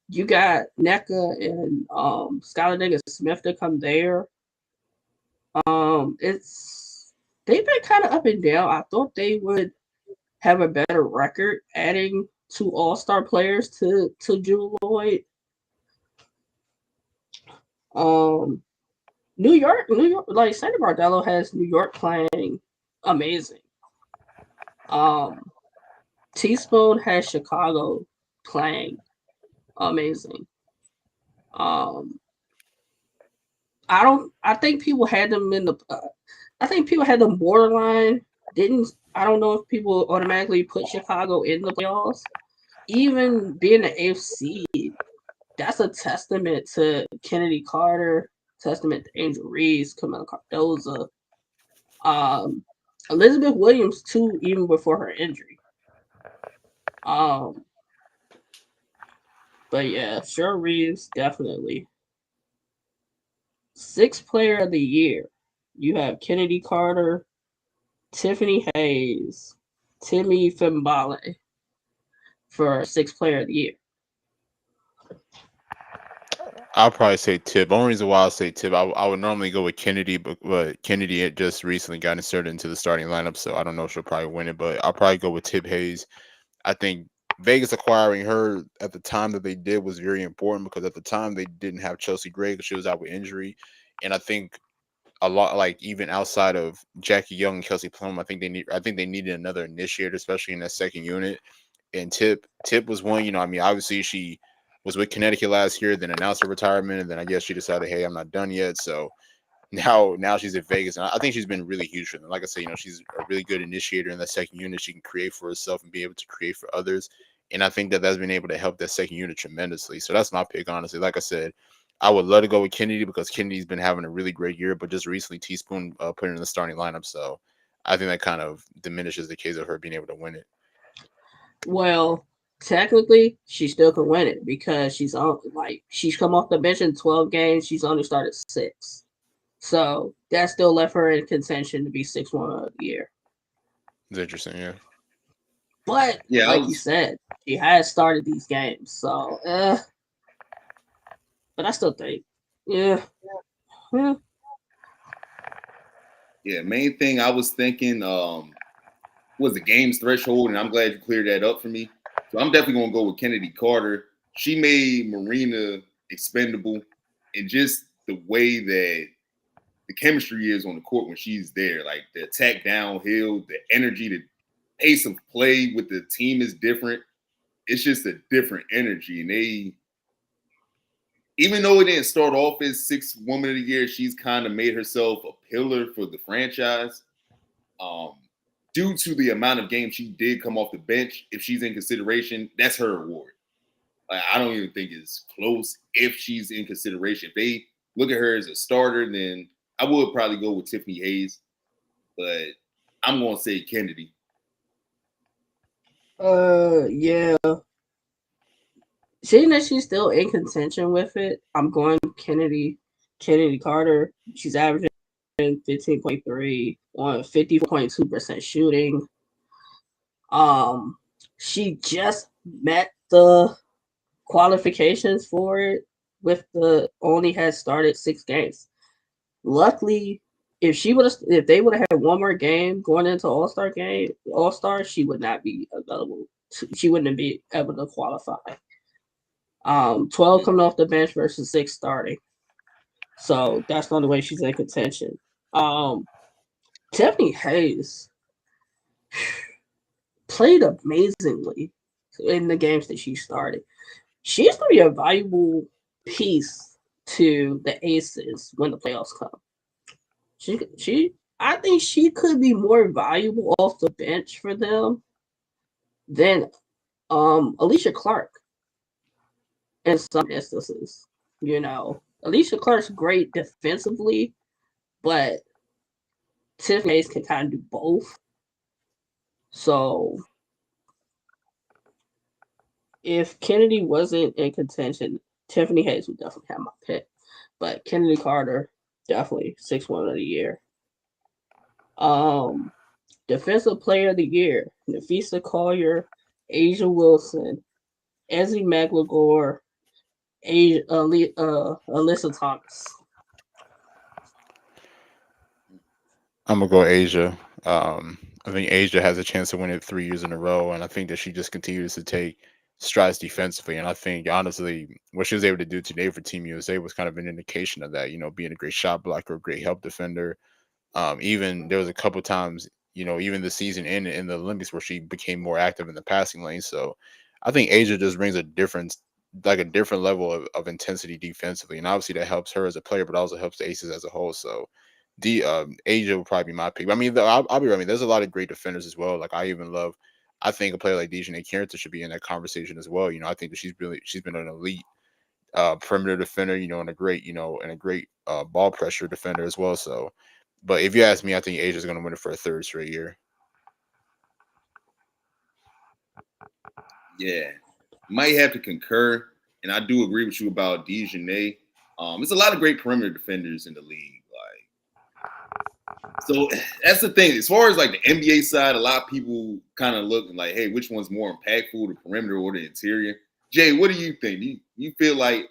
you got NECA and Skylar Smith to come there. It's they've been kind of up and down. I thought they would have a better record adding 2 all-star players to Jewel Lloyd. New York, like Sandy Bardello has New York playing amazing. Teaspoon has Chicago playing amazing. I think people had them in the. I think people had them borderline. I don't know if people automatically put Chicago in the playoffs. Even being the AFC, that's a testament to Kennedy Carter, testament to Angel Reese, Camila Cardoza, Elizabeth Williams too, even before her injury. But yeah, Cheryl Reeves definitely 6th player of the year. You have Kennedy Carter, Tiffany Hayes, Timmy Fimbale for 6th player of the year. I'll probably say Tip. Only reason why I'll say Tip, I would normally go with Kennedy, but Kennedy had just recently got inserted into the starting lineup, so I don't know if she'll probably win it, but I'll probably go with Tip Hayes. I think Vegas acquiring her at the time that they did was very important because at the time they didn't have Chelsea Gray because she was out with injury. And I think a lot, like even outside of Jackie Young and Kelsey Plum, I think they needed another initiator, especially in that second unit. and Tip was one. You know, I mean, obviously she was with Connecticut last year, then announced her retirement, and then I guess she decided, hey, I'm not done yet. So now she's in Vegas, and I think she's been really huge for them. Like I said, you know, she's a really good initiator in that second unit. She can create for herself and be able to create for others, and I think that that's been able to help that second unit tremendously. So that's my pick, honestly. Like I said, I would love to go with Kennedy because Kennedy's been having a really great year, but just recently Teaspoon put her in the starting lineup, so I think that kind of diminishes the case of her being able to win it. Well, technically, she still can win it because she's come off the bench in 12 games. She's only started 6, so that still left her in contention to be 6-1 of the year. It's interesting, yeah. But Yeah, like you said, she has started these games, so but I still think, yeah. Yeah, main thing I was thinking was the game's threshold, and I'm glad you cleared that up for me. So I'm definitely gonna go with Kennedy Carter. She made Marina expendable, and just the way that the chemistry is on the court when she's there, like the attack downhill, the energy, the pace of play with the team is different. It's just a different energy, and they, even though it didn't start off as 6 woman of the year, she's kind of made herself a pillar for the franchise. Um, Due to the amount of games she did come off the bench, if she's in consideration, that's her award. Like, I don't even think it's close if she's in consideration. If they look at her as a starter, then I would probably go with Tiffany Hayes, but I'm going to say Kennedy. Yeah. Seeing that she's still in contention with it, I'm going Kennedy Carter. She's averaging 15.3 on 50.2% shooting. She just met the qualifications for it with the only has started 6 games. Luckily, if they would have had one more game going into All Star, she would not be available. She wouldn't be able to qualify. 12 coming off the bench versus 6 starting. So that's the only way she's in contention. Tiffany Hayes played amazingly in the games that she started. She's going to be a valuable piece to the Aces when the playoffs come. I think she could be more valuable off the bench for them than Alicia Clark in some instances. You know, Alicia Clark's great defensively, but Tiffany Hayes can kind of do both. So if Kennedy wasn't in contention, Tiffany Hayes would definitely have my pick. But Kennedy Carter, definitely 6-1 of the year. Defensive Player of the Year, Nafisa Collier, Asia Wilson, Ezzie McGregor, Alyssa Thomas. I'm gonna go Asia. I think Asia has a chance to win it 3 years in a row, and I think that she just continues to take strides defensively. And I think honestly, what she was able to do today for Team USA was kind of an indication of that. You know, being a great shot blocker, a great help defender. Even there was a couple times, you know, even the season in the Olympics where she became more active in the passing lane. So I think Asia just brings a difference, like a different level of intensity defensively, and obviously that helps her as a player, but also helps the Aces as a whole. So the Asia will probably be my pick. I mean, I'll be right. I mean, there's a lot of great defenders as well. Like I think a player like Dejanay Carrington should be in that conversation as well. You know, I think that she's been an elite perimeter defender. You know, and a great ball pressure defender as well. So, but if you ask me, I think Asia's going to win it for a third straight year. Yeah, might have to concur, and I do agree with you about Dejanay. There's a lot of great perimeter defenders in the league. So that's the thing. As far as like the NBA side, a lot of people kind of look like, hey, which one's more impactful, the perimeter or the interior? Jay, what do you think? You feel like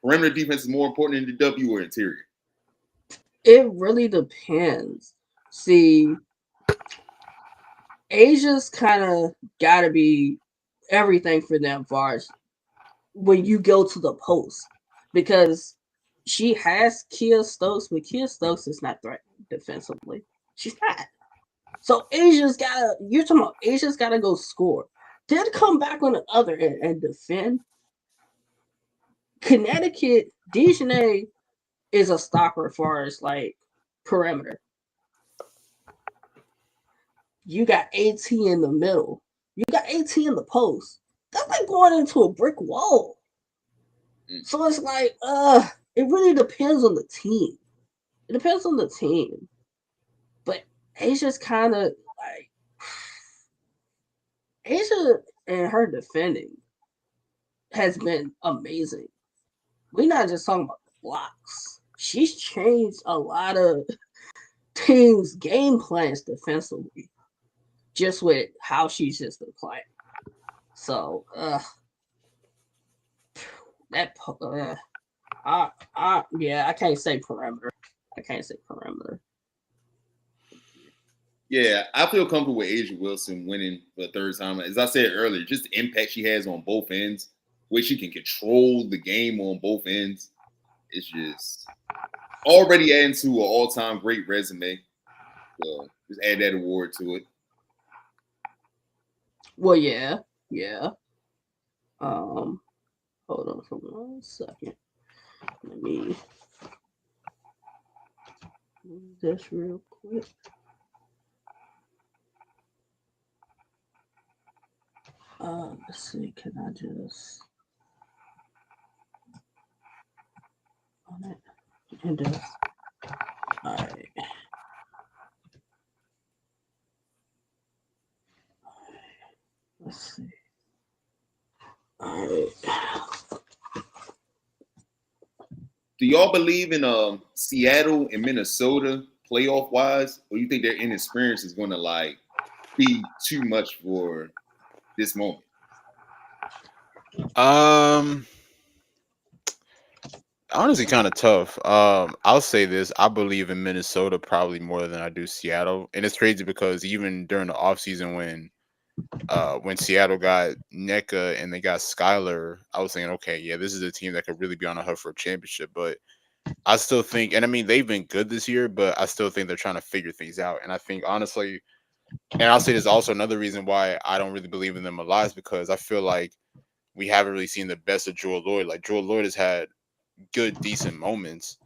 perimeter defense is more important in the W or interior? It really depends. See, Asia's kind of got to be everything for them, far as when you go to the post, because she has Kia Stokes, but Kia Stokes is not threatening defensively. She's not. So Asia's gotta. You're talking about Asia's gotta go score. then come back on the other end and defend. Connecticut, Dejanay is a stopper as far as like perimeter. You got AT in the middle. You got AT in the post. That's like going into a brick wall. So it's like, it really depends on the team. It depends on the team. But Asia's kind of like Asia and her defending has been amazing. We're not just talking about the blocks. She's changed a lot of teams' game plans defensively just with how she's just been playing. So, I can't say perimeter. I can't say perimeter. Yeah, I feel comfortable with Asia Wilson winning for the third time. As I said earlier, just the impact she has on both ends, where she can control the game on both ends. It's just already adding to an all-time great resume. So just add that award to it. Well, yeah. Hold on for 1 second. Let me do this real quick. Let's see. Can I just on it and this? All right. Let's see. All right. Do y'all believe in Seattle and Minnesota playoff wise, or you think their inexperience is going to like be too much for this moment? Honestly, kind of tough. I'll say this: I believe in Minnesota probably more than I do Seattle, and it's crazy because even during the offseason when Seattle got NECA and they got Skyler, I was thinking, okay, yeah, this is a team that could really be on a hunt for a championship. But I still think, and I mean, they've been good this year, but I still think they're trying to figure things out. And I think honestly, and I'll say there's also another reason why I don't really believe in them a lot is because I feel like we haven't really seen the best of Jewel Lloyd. Like Jewel Lloyd has had good, decent moments,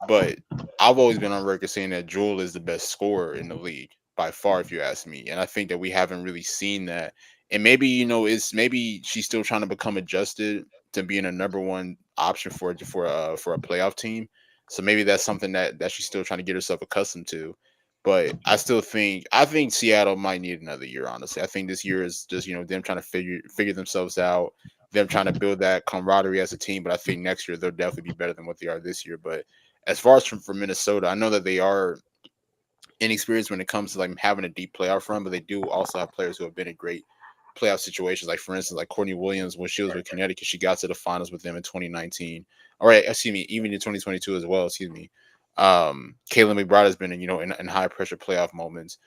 but I've always been on record saying that Jewel is the best scorer in the league by far, if you ask me. And I think that we haven't really seen that. And maybe it's maybe she's still trying to become adjusted to being a number one option for a playoff team. So maybe that's something that she's still trying to get herself accustomed to. But I think Seattle might need another year. Honestly, I think this year is just them trying to figure themselves out, them trying to build that camaraderie as a team. But I think next year they'll definitely be better than what they are this year. But as far as for Minnesota, I know that they are inexperienced when it comes to like having a deep playoff run, but they do also have players who have been in great playoff situations. Like for instance, like Courtney Williams when she was with Connecticut, she got to the finals with them in 2019. All right, excuse me, even in 2022 as well. Excuse me. Caitlin McBride has been in high pressure playoff moments.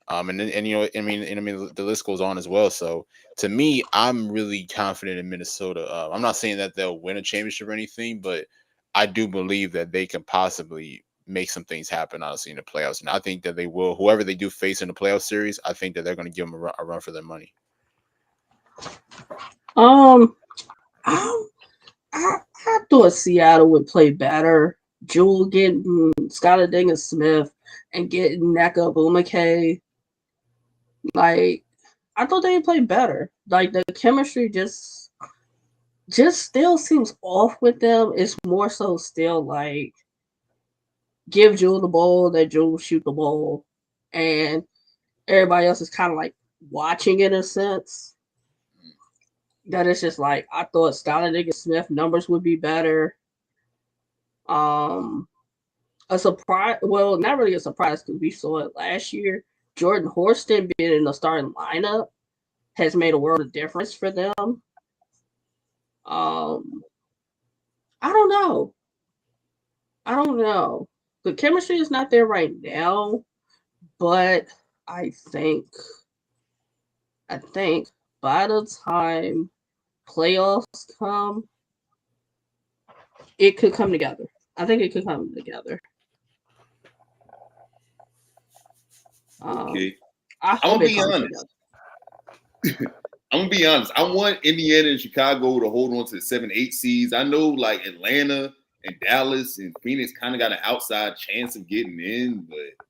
The list goes on as well. So to me, I'm really confident in Minnesota. I'm not saying that they'll win a championship or anything, but I do believe that they can possibly make some things happen, honestly, in the playoffs. And I think that they will. Whoever they do face in the playoff series, I think that they're going to give them a run for their money. I, I thought Seattle would play better. Jewel getting Skylar Diggins Smith and getting Neka Bumake. Like, I thought they would play better. Like, the chemistry just still seems off with them. It's more so still like give Jewel the ball, that Jewel shoot the ball, and everybody else is kind of like watching in a sense. That it's just like I thought Skylar Diggins Smith numbers would be better. A surprise, well, not really a surprise because we saw it last year. Jordan Horston being in the starting lineup has made a world of difference for them. I don't know. The chemistry is not there right now, but I think by the time playoffs come, it could come together. I think it could come together. Okay. I I'm hope gonna it be comes honest. together. I'm gonna be honest. I want Indiana and Chicago to hold on to the 7-8 seeds. I know like Atlanta and Dallas and Phoenix kind of got an outside chance of getting in, but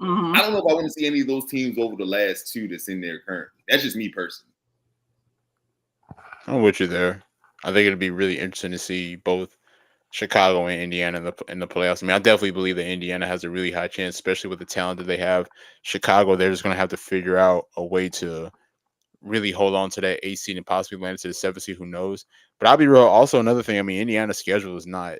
I don't know if I want to see any of those teams over the last two that's in there currently. That's just me personally. I'm with you there. I think it'd be really interesting to see both Chicago and Indiana in the playoffs. I mean, I definitely believe that Indiana has a really high chance, especially with the talent that they have. Chicago, they're just going to have to figure out a way to really hold on to that 8 seed and possibly land to the 7 seed. Who knows? But I'll be real. Also, another thing. I mean, Indiana's schedule is not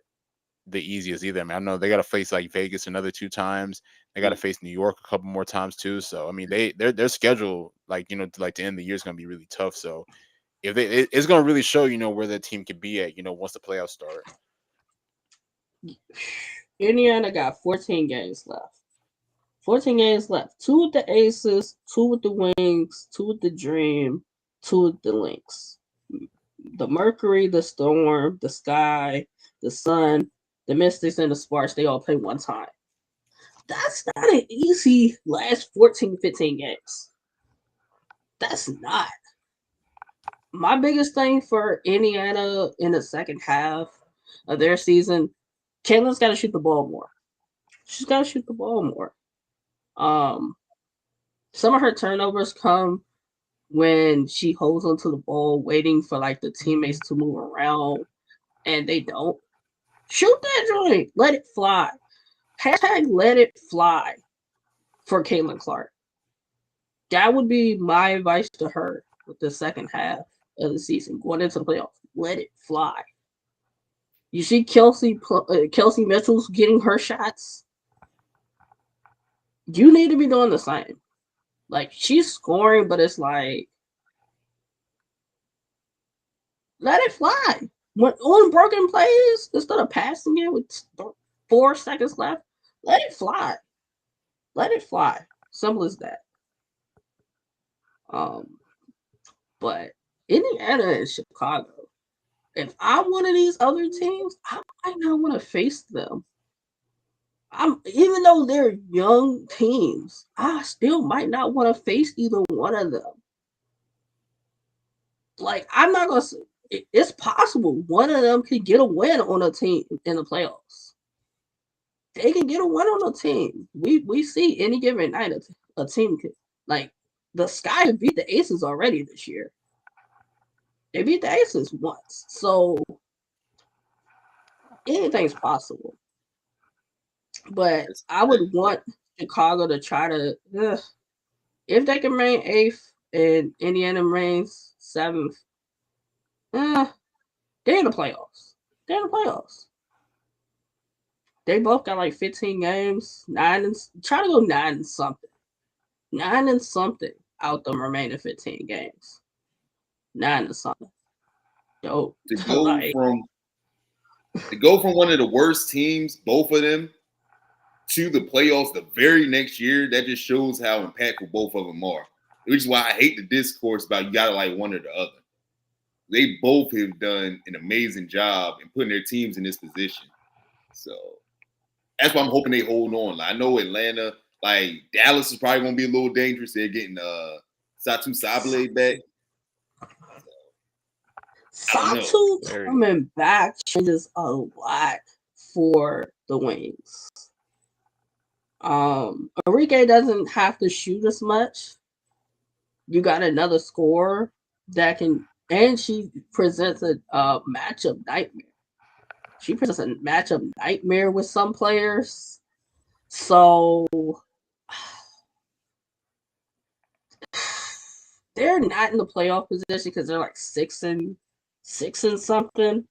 the easiest either. I mean, I know they got to face like Vegas another 2 times. They got to face New York a couple more times too. So I mean, their schedule, like like to end the year is going to be really tough. So if it's going to really show where the team can be at once the playoffs start. Indiana got 14 games left. 14 games left. 2 with the Aces, 2 with the Wings, 2 with the Dream, 2 with the Lynx. The Mercury, the Storm, the Sky, the Sun, the Mystics, and the Sparks, they all play one time. That's not an easy last 14, 15 games. That's not. My biggest thing for Indiana in the second half of their season, Caitlin's got to shoot the ball more. She's got to shoot the ball more. Some of her turnovers come when she holds onto the ball, waiting for like the teammates to move around, and they don't. Shoot that joint. Let it fly. Hashtag let it fly for Caitlin Clark. That would be my advice to her with the second half of the season, going into the playoffs. Let it fly. You see Kelsey Mitchell's getting her shots. You need to be doing the same. Like, she's scoring, but it's like, let it fly. When on broken plays, instead of passing it with 4 seconds left, let it fly. Let it fly. Simple as that. But Indiana and Chicago, if I'm one of these other teams, I might not want to face them. Even though they're young teams, I still might not want to face either one of them. Like, I'm not gonna. It's possible one of them could get a win on a team in the playoffs. They can get a win on a team. We see any given night a team could, like, the Sky beat the Aces already this year. They beat the Aces once, so anything's possible. But I would want Chicago to try to, if they can reign 8th and Indiana reigns 7th, they're in the playoffs. They're in the playoffs. They both got like 15 games, try to go 9 and something. 9 and something out the remaining 15 games. 9 and something. Dope. To go from one of the worst teams, both of them, to the playoffs the very next year, that just shows how impactful both of them are. Which is why I hate the discourse about you gotta like one or the other. They both have done an amazing job in putting their teams in this position. So that's why I'm hoping they hold on. Like, I know Atlanta, like Dallas is probably gonna be a little dangerous. They're getting Satu Sabale back. Satu coming back changes a lot for the Wings. Enrique doesn't have to shoot as much. You got another scorer that can, and she presents a matchup nightmare. She presents a matchup nightmare with some players. So they're not in the playoff position because they're like 6 and something.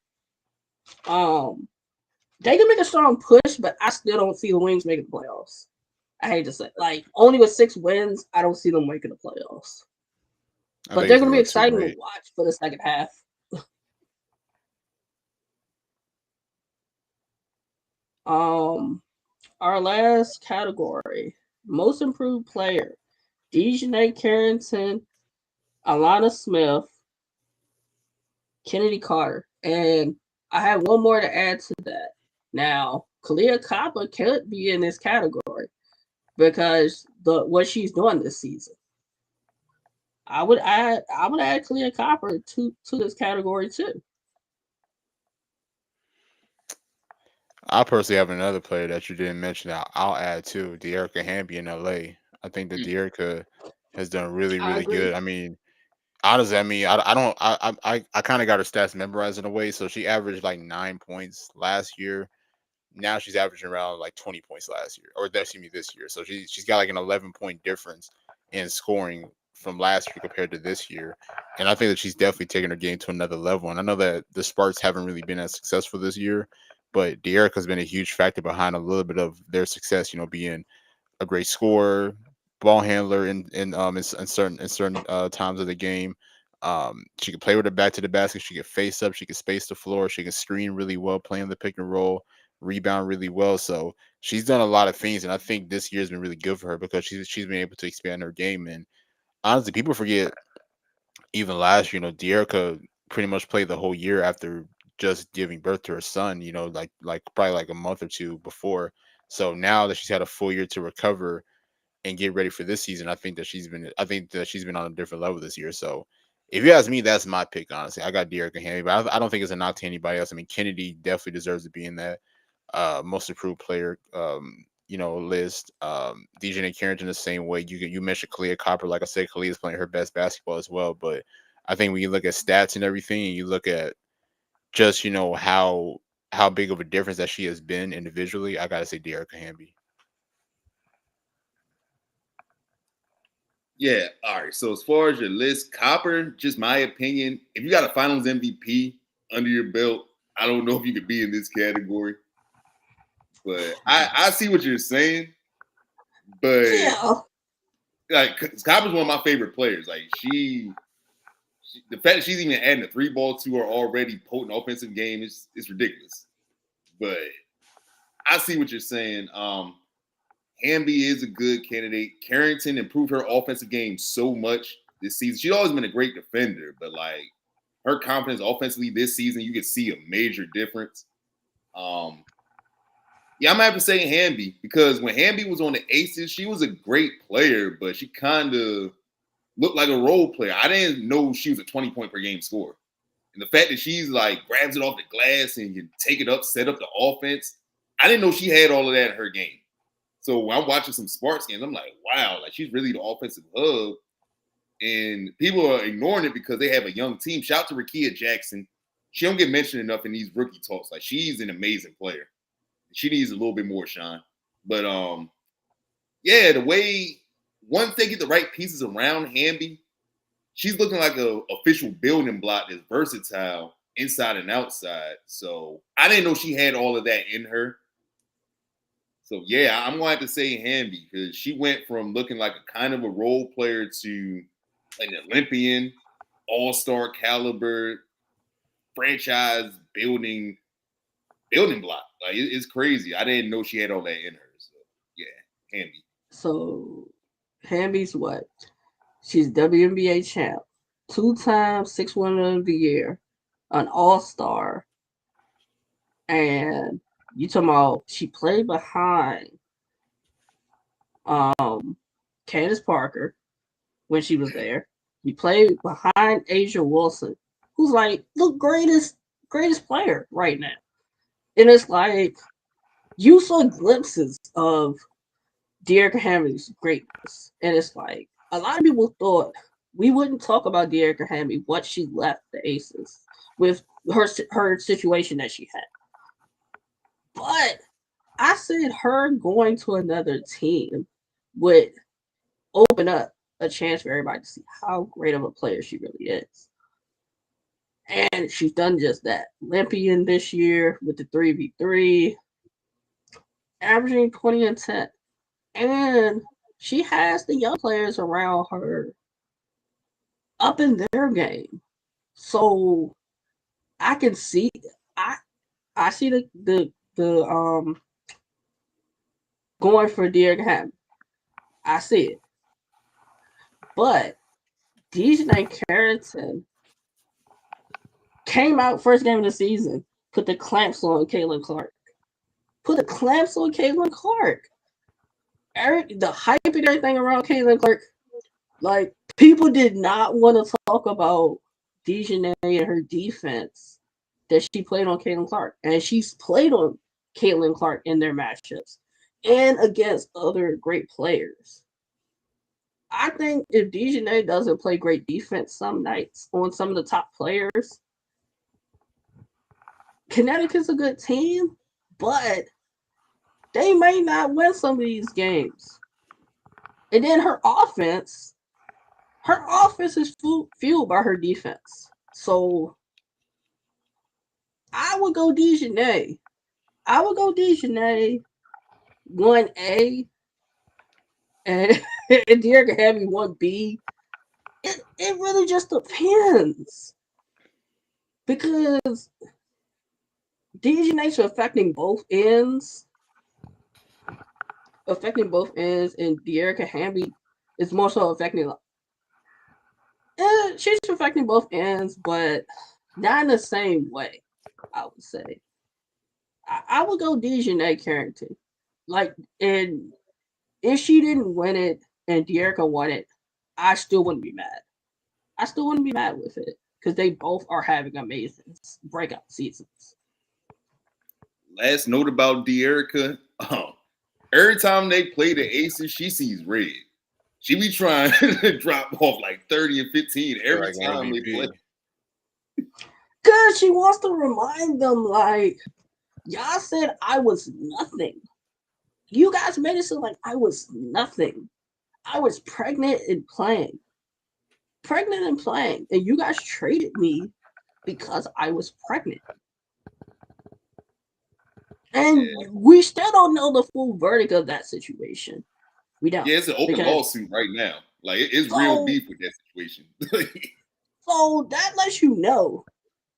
They can make a strong push, but I still don't see the Wings making the playoffs. I hate to say, like, only with 6 wins, I don't see them making the playoffs. But they're going to be exciting to watch for the second half. Our last category, most improved player, Dejanay Carrington, Alana Smith, Kennedy Carter, and I have one more to add to that. Now, Kalia Kappa could be in this category because what she's doing this season. I would add Clea Copper to this category too. I personally have another player that you didn't mention. I'll add too, De'Erica Hamby in LA. I think that Mm. De'Erica has done really, I really agree. good. I mean, honestly, I mean, I don't, I kind of got her stats memorized in a way. So she averaged like 9 points last year. Now she's averaging around like 20 points last year, or excuse me, this year. So she's got like an 11-point difference in scoring from last year compared to this year. And I think that she's definitely taking her game to another level. And I know that the Sparks haven't really been as successful this year, but De'Erica's been a huge factor behind a little bit of their success. You know, being a great scorer, ball handler in certain times of the game. She can play with her back to the basket. She can face up. She can space the floor. She can screen really well, playing the pick and roll, rebound really well. So she's done a lot of things, and I think this year's been really good for her because she's been able to expand her game. And honestly, people forget even last year, De'Erica pretty much played the whole year after just giving birth to her son. Like probably like a month or two before. So now that she's had a full year to recover and get ready for this season, I think that she's been on a different level this year. So if you ask me, that's my pick. Honestly, I got De'Erica Hamby, but I don't think it's a knock to anybody else. I mean, Kennedy definitely deserves to be in that most improved player list. DJ and Carrington the same way. You mentioned Kalia Copper. Like I said, Kalia is playing her best basketball as well. But I think when you look at stats and everything, and you look at just how big of a difference that she has been individually, I gotta say De'Erica Hamby. Yeah. All right. So as far as your list, Copper, just my opinion, if you got a Finals MVP under your belt, I don't know if you could be in this category. But I see what you're saying. But Yeah. like, Copper's one of my favorite players. Like the fact that she's even adding a three ball to her already potent offensive game is ridiculous. But I see what you're saying. Hamby is a good candidate. Carrington improved her offensive game so much this season. She's always been a great defender, but like her confidence offensively this season, you can see a major difference. Um, yeah, I'm gonna have to say Hamby because when Hamby was on the Aces, she was a great player, but she kind of looked like a role player. I didn't know she was a 20-point per game scorer. And the fact that she's like grabs it off the glass and can take it up, set up the offense, I didn't know she had all of that in her game. So when I'm watching some Sparks games, I'm like, wow, like she's really the offensive hub. And people are ignoring it because they have a young team. Shout out to Rakia Jackson. She don't get mentioned enough in these rookie talks. Like she's an amazing player. She needs a little bit more shine. But yeah, the way once they get the right pieces around Hamby, she's looking like a official building block that's versatile inside and outside. So I didn't know she had all of that in her. So yeah, I'm going to have to say Hamby because she went from looking like a kind of a role player to an Olympian, all-star caliber, franchise building block. Like it's crazy. I didn't know she had all that in her. So yeah, Hamby. So Hamby's what? She's WNBA champ, 2 time 6 women of the year, an all-star, and you talking about she played behind Candace Parker when she was there. He played behind Asia Wilson, who's like the greatest player right now. And it's like you saw glimpses of De'Erica Hamby's greatness. And it's like a lot of people thought we wouldn't talk about De'Erica Hamby once she left the Aces with her situation that she had. But I said her going to another team would open up a chance for everybody to see how great of a player she really is. And she's done just that. Olympian this year with the 3v3, averaging 20 and 10. And she has the young players around her up in their game. So I can see I I see the going for De'Erica Ham. I see it. But DJ Carrington came out first game of the season, put the clamps on Caitlin Clark. Put the clamps on Caitlin Clark. The hype and everything around Caitlin Clark Like, people did not want to talk about Dejanay and her defense that she played on Caitlin Clark. And she's played on Caitlin Clark in their matchups and against other great players. I think if Dejanay doesn't play great defense some nights on some of the top players, Connecticut's a good team, but they may not win some of these games. And then her offense is fueled by her defense. So I would go Dejanay. I would go Dejanay 1A and, and Dearica Hamby 1B. It really just depends. Because Dejanay's affecting both ends. And Dearica Hamby is more so affecting. She's affecting both ends, but not in the same way, I would say. I would go Dejanay Carrington. Like, and if she didn't win it and Dearica won it, I still wouldn't be mad. I still wouldn't be mad with it because they both are having amazing breakout seasons. Last note about Dearica, every time they play the Aces, she sees red. She be trying to drop off like 30 and 15 every Like time MVP. they play. Because she wants to remind them, like, y'all said I was nothing. You guys made it seem like I was nothing. I was pregnant and playing. And you guys traded me because I was pregnant. And we still don't know the full verdict of that situation. We don't. Yeah, it's an open lawsuit right now. Like, it's real beef with that situation. So that lets you know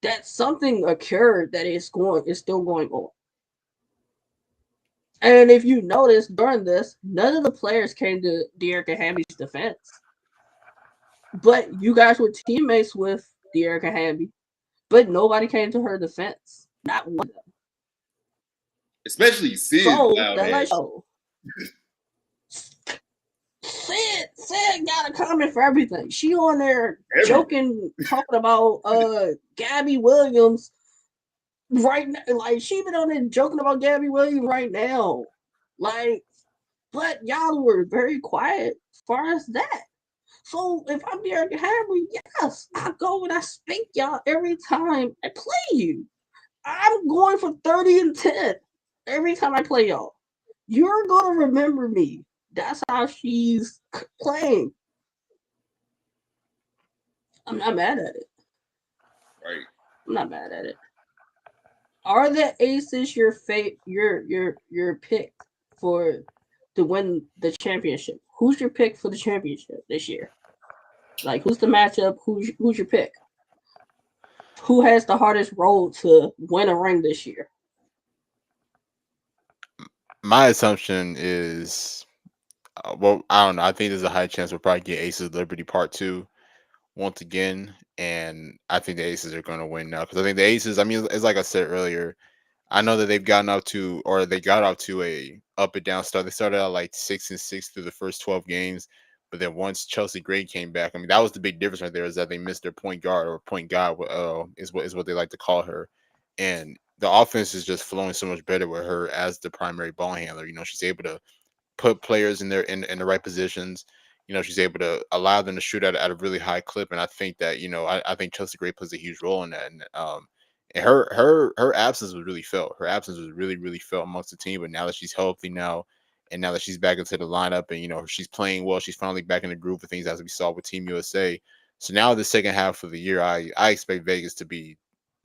that something occurred that is still going on. And if you notice during this, none of the players came to Dearica Hamby's defense. But you guys were teammates with Dearica Hamby, but nobody came to her defense. Not one of them. Especially Sid. So that lets you Sid got a comment for everything. She on there joking, talking about Gabby Williams right now. Like, she been on there joking about Gabby Williams right now. Like, but y'all were very quiet as far as that. So if I'm Dearica Hamby, yes, I go and I spank y'all every time I play you. I'm going for 30 and 10 every time I play y'all. You're gonna remember me. That's how she's playing. I'm not mad at it. Right. I'm not mad at it. Are the Aces your pick for to win the championship? Who's your pick for the championship this year? Like, who's the matchup? Who's your pick? Who has the hardest road to win a ring this year? My assumption is, well, I don't know. I think there's a high chance we'll probably get Aces Liberty Part 2 once again. And I think the Aces are going to win now. Because I think the Aces, I mean, it's like I said earlier, I know that they got off to a up and down start. They started out like 6-6 through the first 12 games. But then once Chelsea Gray came back, I mean, that was the big difference right there, is that they missed their point guard, or point guard is what they like to call her. And the offense is just flowing so much better with her as the primary ball handler. You know, she's able to put players in the right positions. You know, she's able to allow them to shoot at a really high clip. And I think that, you know, I think Chelsea Gray plays a huge role in that. And her absence was really felt. Her absence was really, really felt amongst the team. But now that she's healthy now, and now that she's back into the lineup, and, you know, she's playing well, she's finally back in the groove of things, as we saw with Team USA. So now the second half of the year, I expect Vegas to be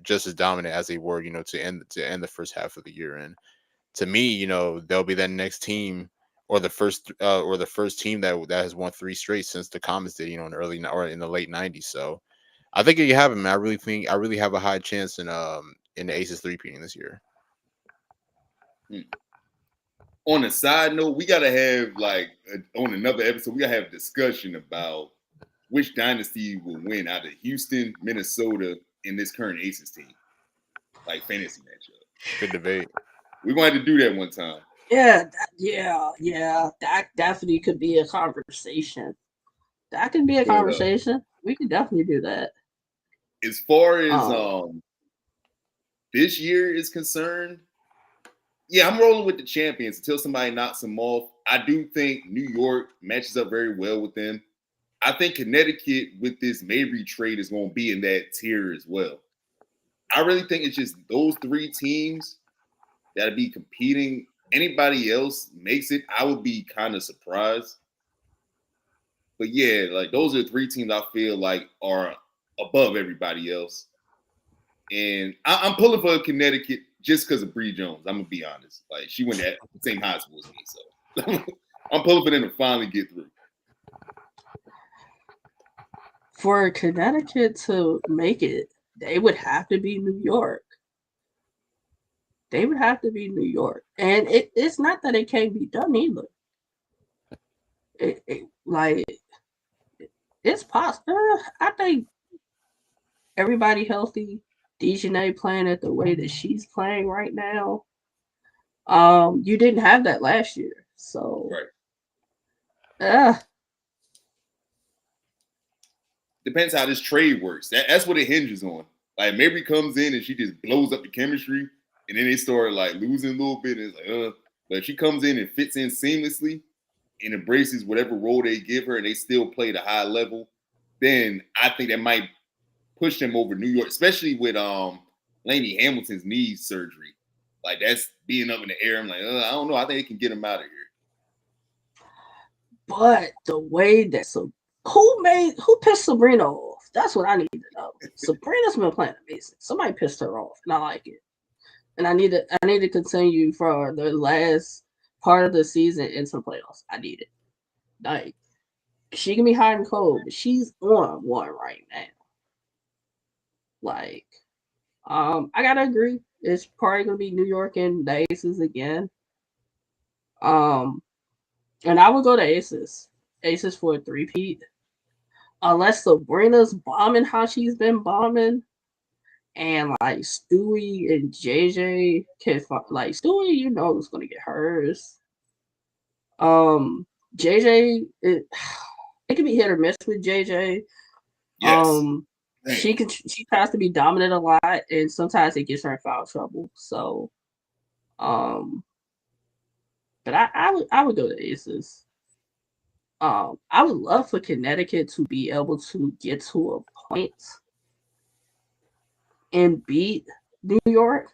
just as dominant as they were, you know, to end the first half of the year. And to me, you know, they'll be that next team, or the first team that has won 3 straight since the Comets did, you know, in the late 90s. So I think you have it, man. I really have a high chance in the Aces 3-peating this year. On a side note, we gotta have on another episode, we gotta have a discussion about which dynasty will win out of Houston, Minnesota, and this current Aces team. Like, fantasy matchup. Good debate. We wanted to do that one time. Yeah, that definitely could be a conversation. That could be a But conversation. We could definitely do that. as far as Um, this year is concerned, yeah, I'm rolling with the champions until somebody knocks them off. I do think New York matches up very well with them. I think Connecticut with this Mabry trade is going to be in that tier as well. I really think it's just those three teams that'll be competing. Anybody else makes it, I would be kind of surprised. But yeah, like those are the three teams I feel like are above everybody else. And I'm pulling for Connecticut just because of Bree Jones. I'm gonna be honest. Like she went at the same high school as me, so I'm pulling for them to finally get through. for Connecticut to make it, they would have to be New York. They would have to be New York, and it's not that it can't be done either. Like it's possible. I think everybody healthy. Dejanay playing at the way that she's playing right now. You didn't have that last year, so Right. uh, Depends how this trade works. That's what it hinges on. Like Mabry comes in and she just blows up the chemistry, and then they start like losing a little bit. And it's like, but if she comes in and fits in seamlessly and embraces whatever role they give her, and they still play at a high level, then I think that might push them over New York, especially with Lainey Hamilton's knee surgery. Like that's being up in the air. I'm like, I don't know. I think they can get him out of here. but the way that who pissed Sabrina off? That's what I need to know. Sabrina's been playing amazing. Somebody pissed her off, and I like it. And I need to continue for the last part of the season into playoffs. I need it. Like she can be hot and cold, but she's on one right now. Like, I gotta agree. It's probably gonna be New York and the Aces again. Um, and I would go to Aces. Aces for a three-peat. Unless Sabrina's bombing how she's been bombing, and like Stewie and JJ can like Stewie, you know who's gonna get hers. JJ, it can be hit or miss with JJ. Yes. She tries to be dominant a lot, and sometimes it gets her in foul trouble. So, but I would go to Aces. I would love for Connecticut to be able to get to a point and beat New York.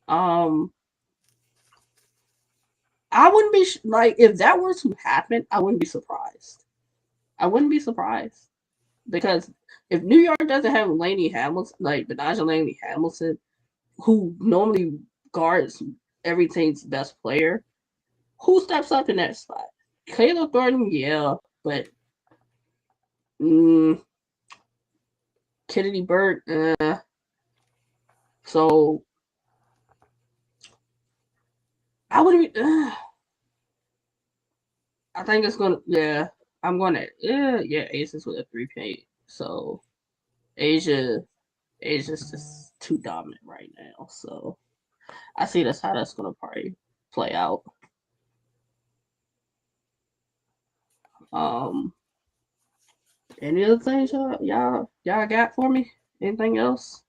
Um, I wouldn't be like if that were to happen. I wouldn't be surprised. I wouldn't be surprised because if New York doesn't have Laney Hamilton, like Benaja Laney Hamilton, who normally guards everything's best player, who steps up in that spot? Caleb Thornton, yeah, but Kennedy Burt, so I would be. I think it's gonna. Yeah, I'm gonna. Yeah, Aces with a 3-peat. So Asia's just too dominant right now. So I see that's how that's gonna probably play out. Um, any other things y'all got for me? Anything else?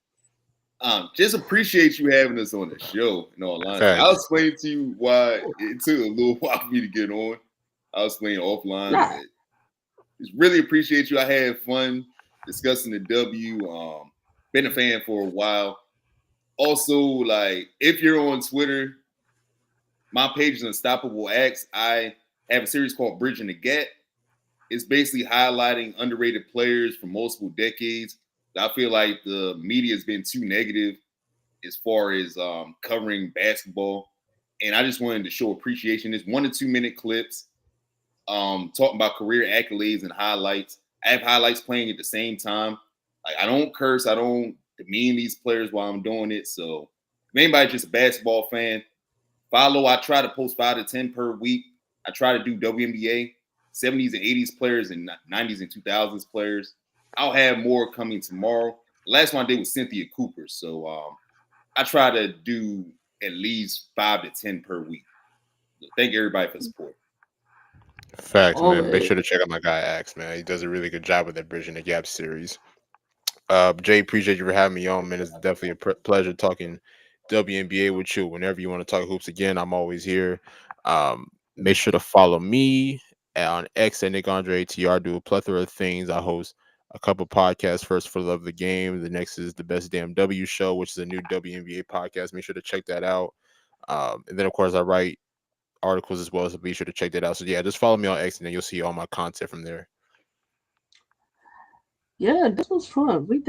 Just appreciate you having us on the show. In all honesty, Facts. I'll explain to you why it took a little while for me to get on. I'll explain offline, Nah. but just really appreciate you. I had fun discussing the W. Been a fan for a while. Also, like if you're on Twitter, my page is Unstoppable Acts. I have a series called Bridging the Gap. It's basically highlighting underrated players from multiple decades. I feel like the media has been too negative as far as covering basketball. And I just wanted to show appreciation. It's 1 to 2 minute clips talking about career accolades and highlights. I have highlights playing at the same time. Like I don't curse, I don't demean these players while I'm doing it. So if anybody's just a basketball fan, follow. I try to post 5 to 10 per week. I try to do WNBA, 70s and 80s players and 90s and 2000s players. I'll have more coming tomorrow. The last one I did was Cynthia Cooper. So I try to do at least 5 to 10 per week. So thank everybody for support. Facts, man. Make Always. sure to check out my guy Axe, man. He does a really good job with that Bridging the Gap series. Jay, appreciate you for having me on, man. It's definitely a pleasure talking WNBA with you. Whenever you want to talk hoops again, I'm always here. Make sure to follow me on X and Nick Andre ATR. Do a plethora of things. I host a couple podcasts. First, for Love of the Game. The next is the Best Damn W Show, which is a new WNBA podcast. Make sure to check that out. And then, of course, I write articles as well, so be sure to check that out. So, yeah, just follow me on X, and then you'll see all my content from there. Yeah, this was fun. We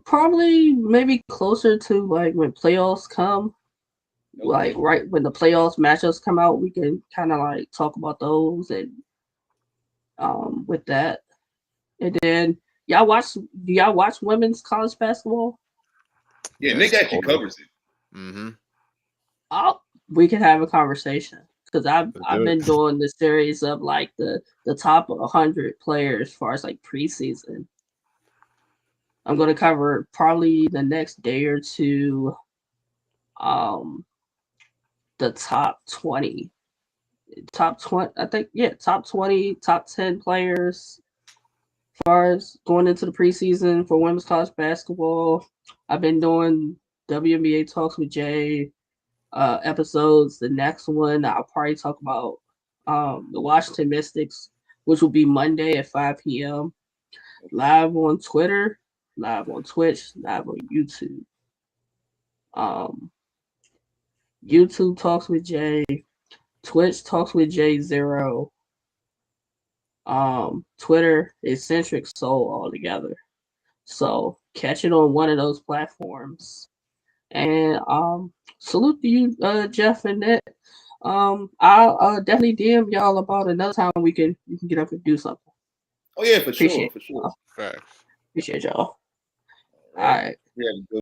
probably maybe closer to like when playoffs come, like right when the playoffs matchups come out, we can kind of like talk about those and with that. And then do y'all watch women's college basketball? Yeah, Yes, Nick actually totally. covers it. Mm-hmm. We can have a conversation because I've Let's do been it. doing the series of like the top 100 players as far as like preseason. I'm going to cover probably the next day or two the top 20. Top 20, I think, yeah, top 20, top 10 players as far as going into the preseason for women's college basketball. I've been doing WNBA Talks with Jay episodes. The next one, I'll probably talk about the Washington Mystics, which will be Monday at 5 p.m. Live on Twitter, live on Twitch, live on YouTube. YouTube Talks with Jay, Twitch Talks with Jay 0. Twitter Eccentric Soul altogether. So catch it on one of those platforms. And salute to you, Jeff and Nick. I'll definitely DM y'all about another time we can get up and do something. Oh yeah, for Appreciate sure. Facts. Appreciate y'all. All All right. right. Yeah,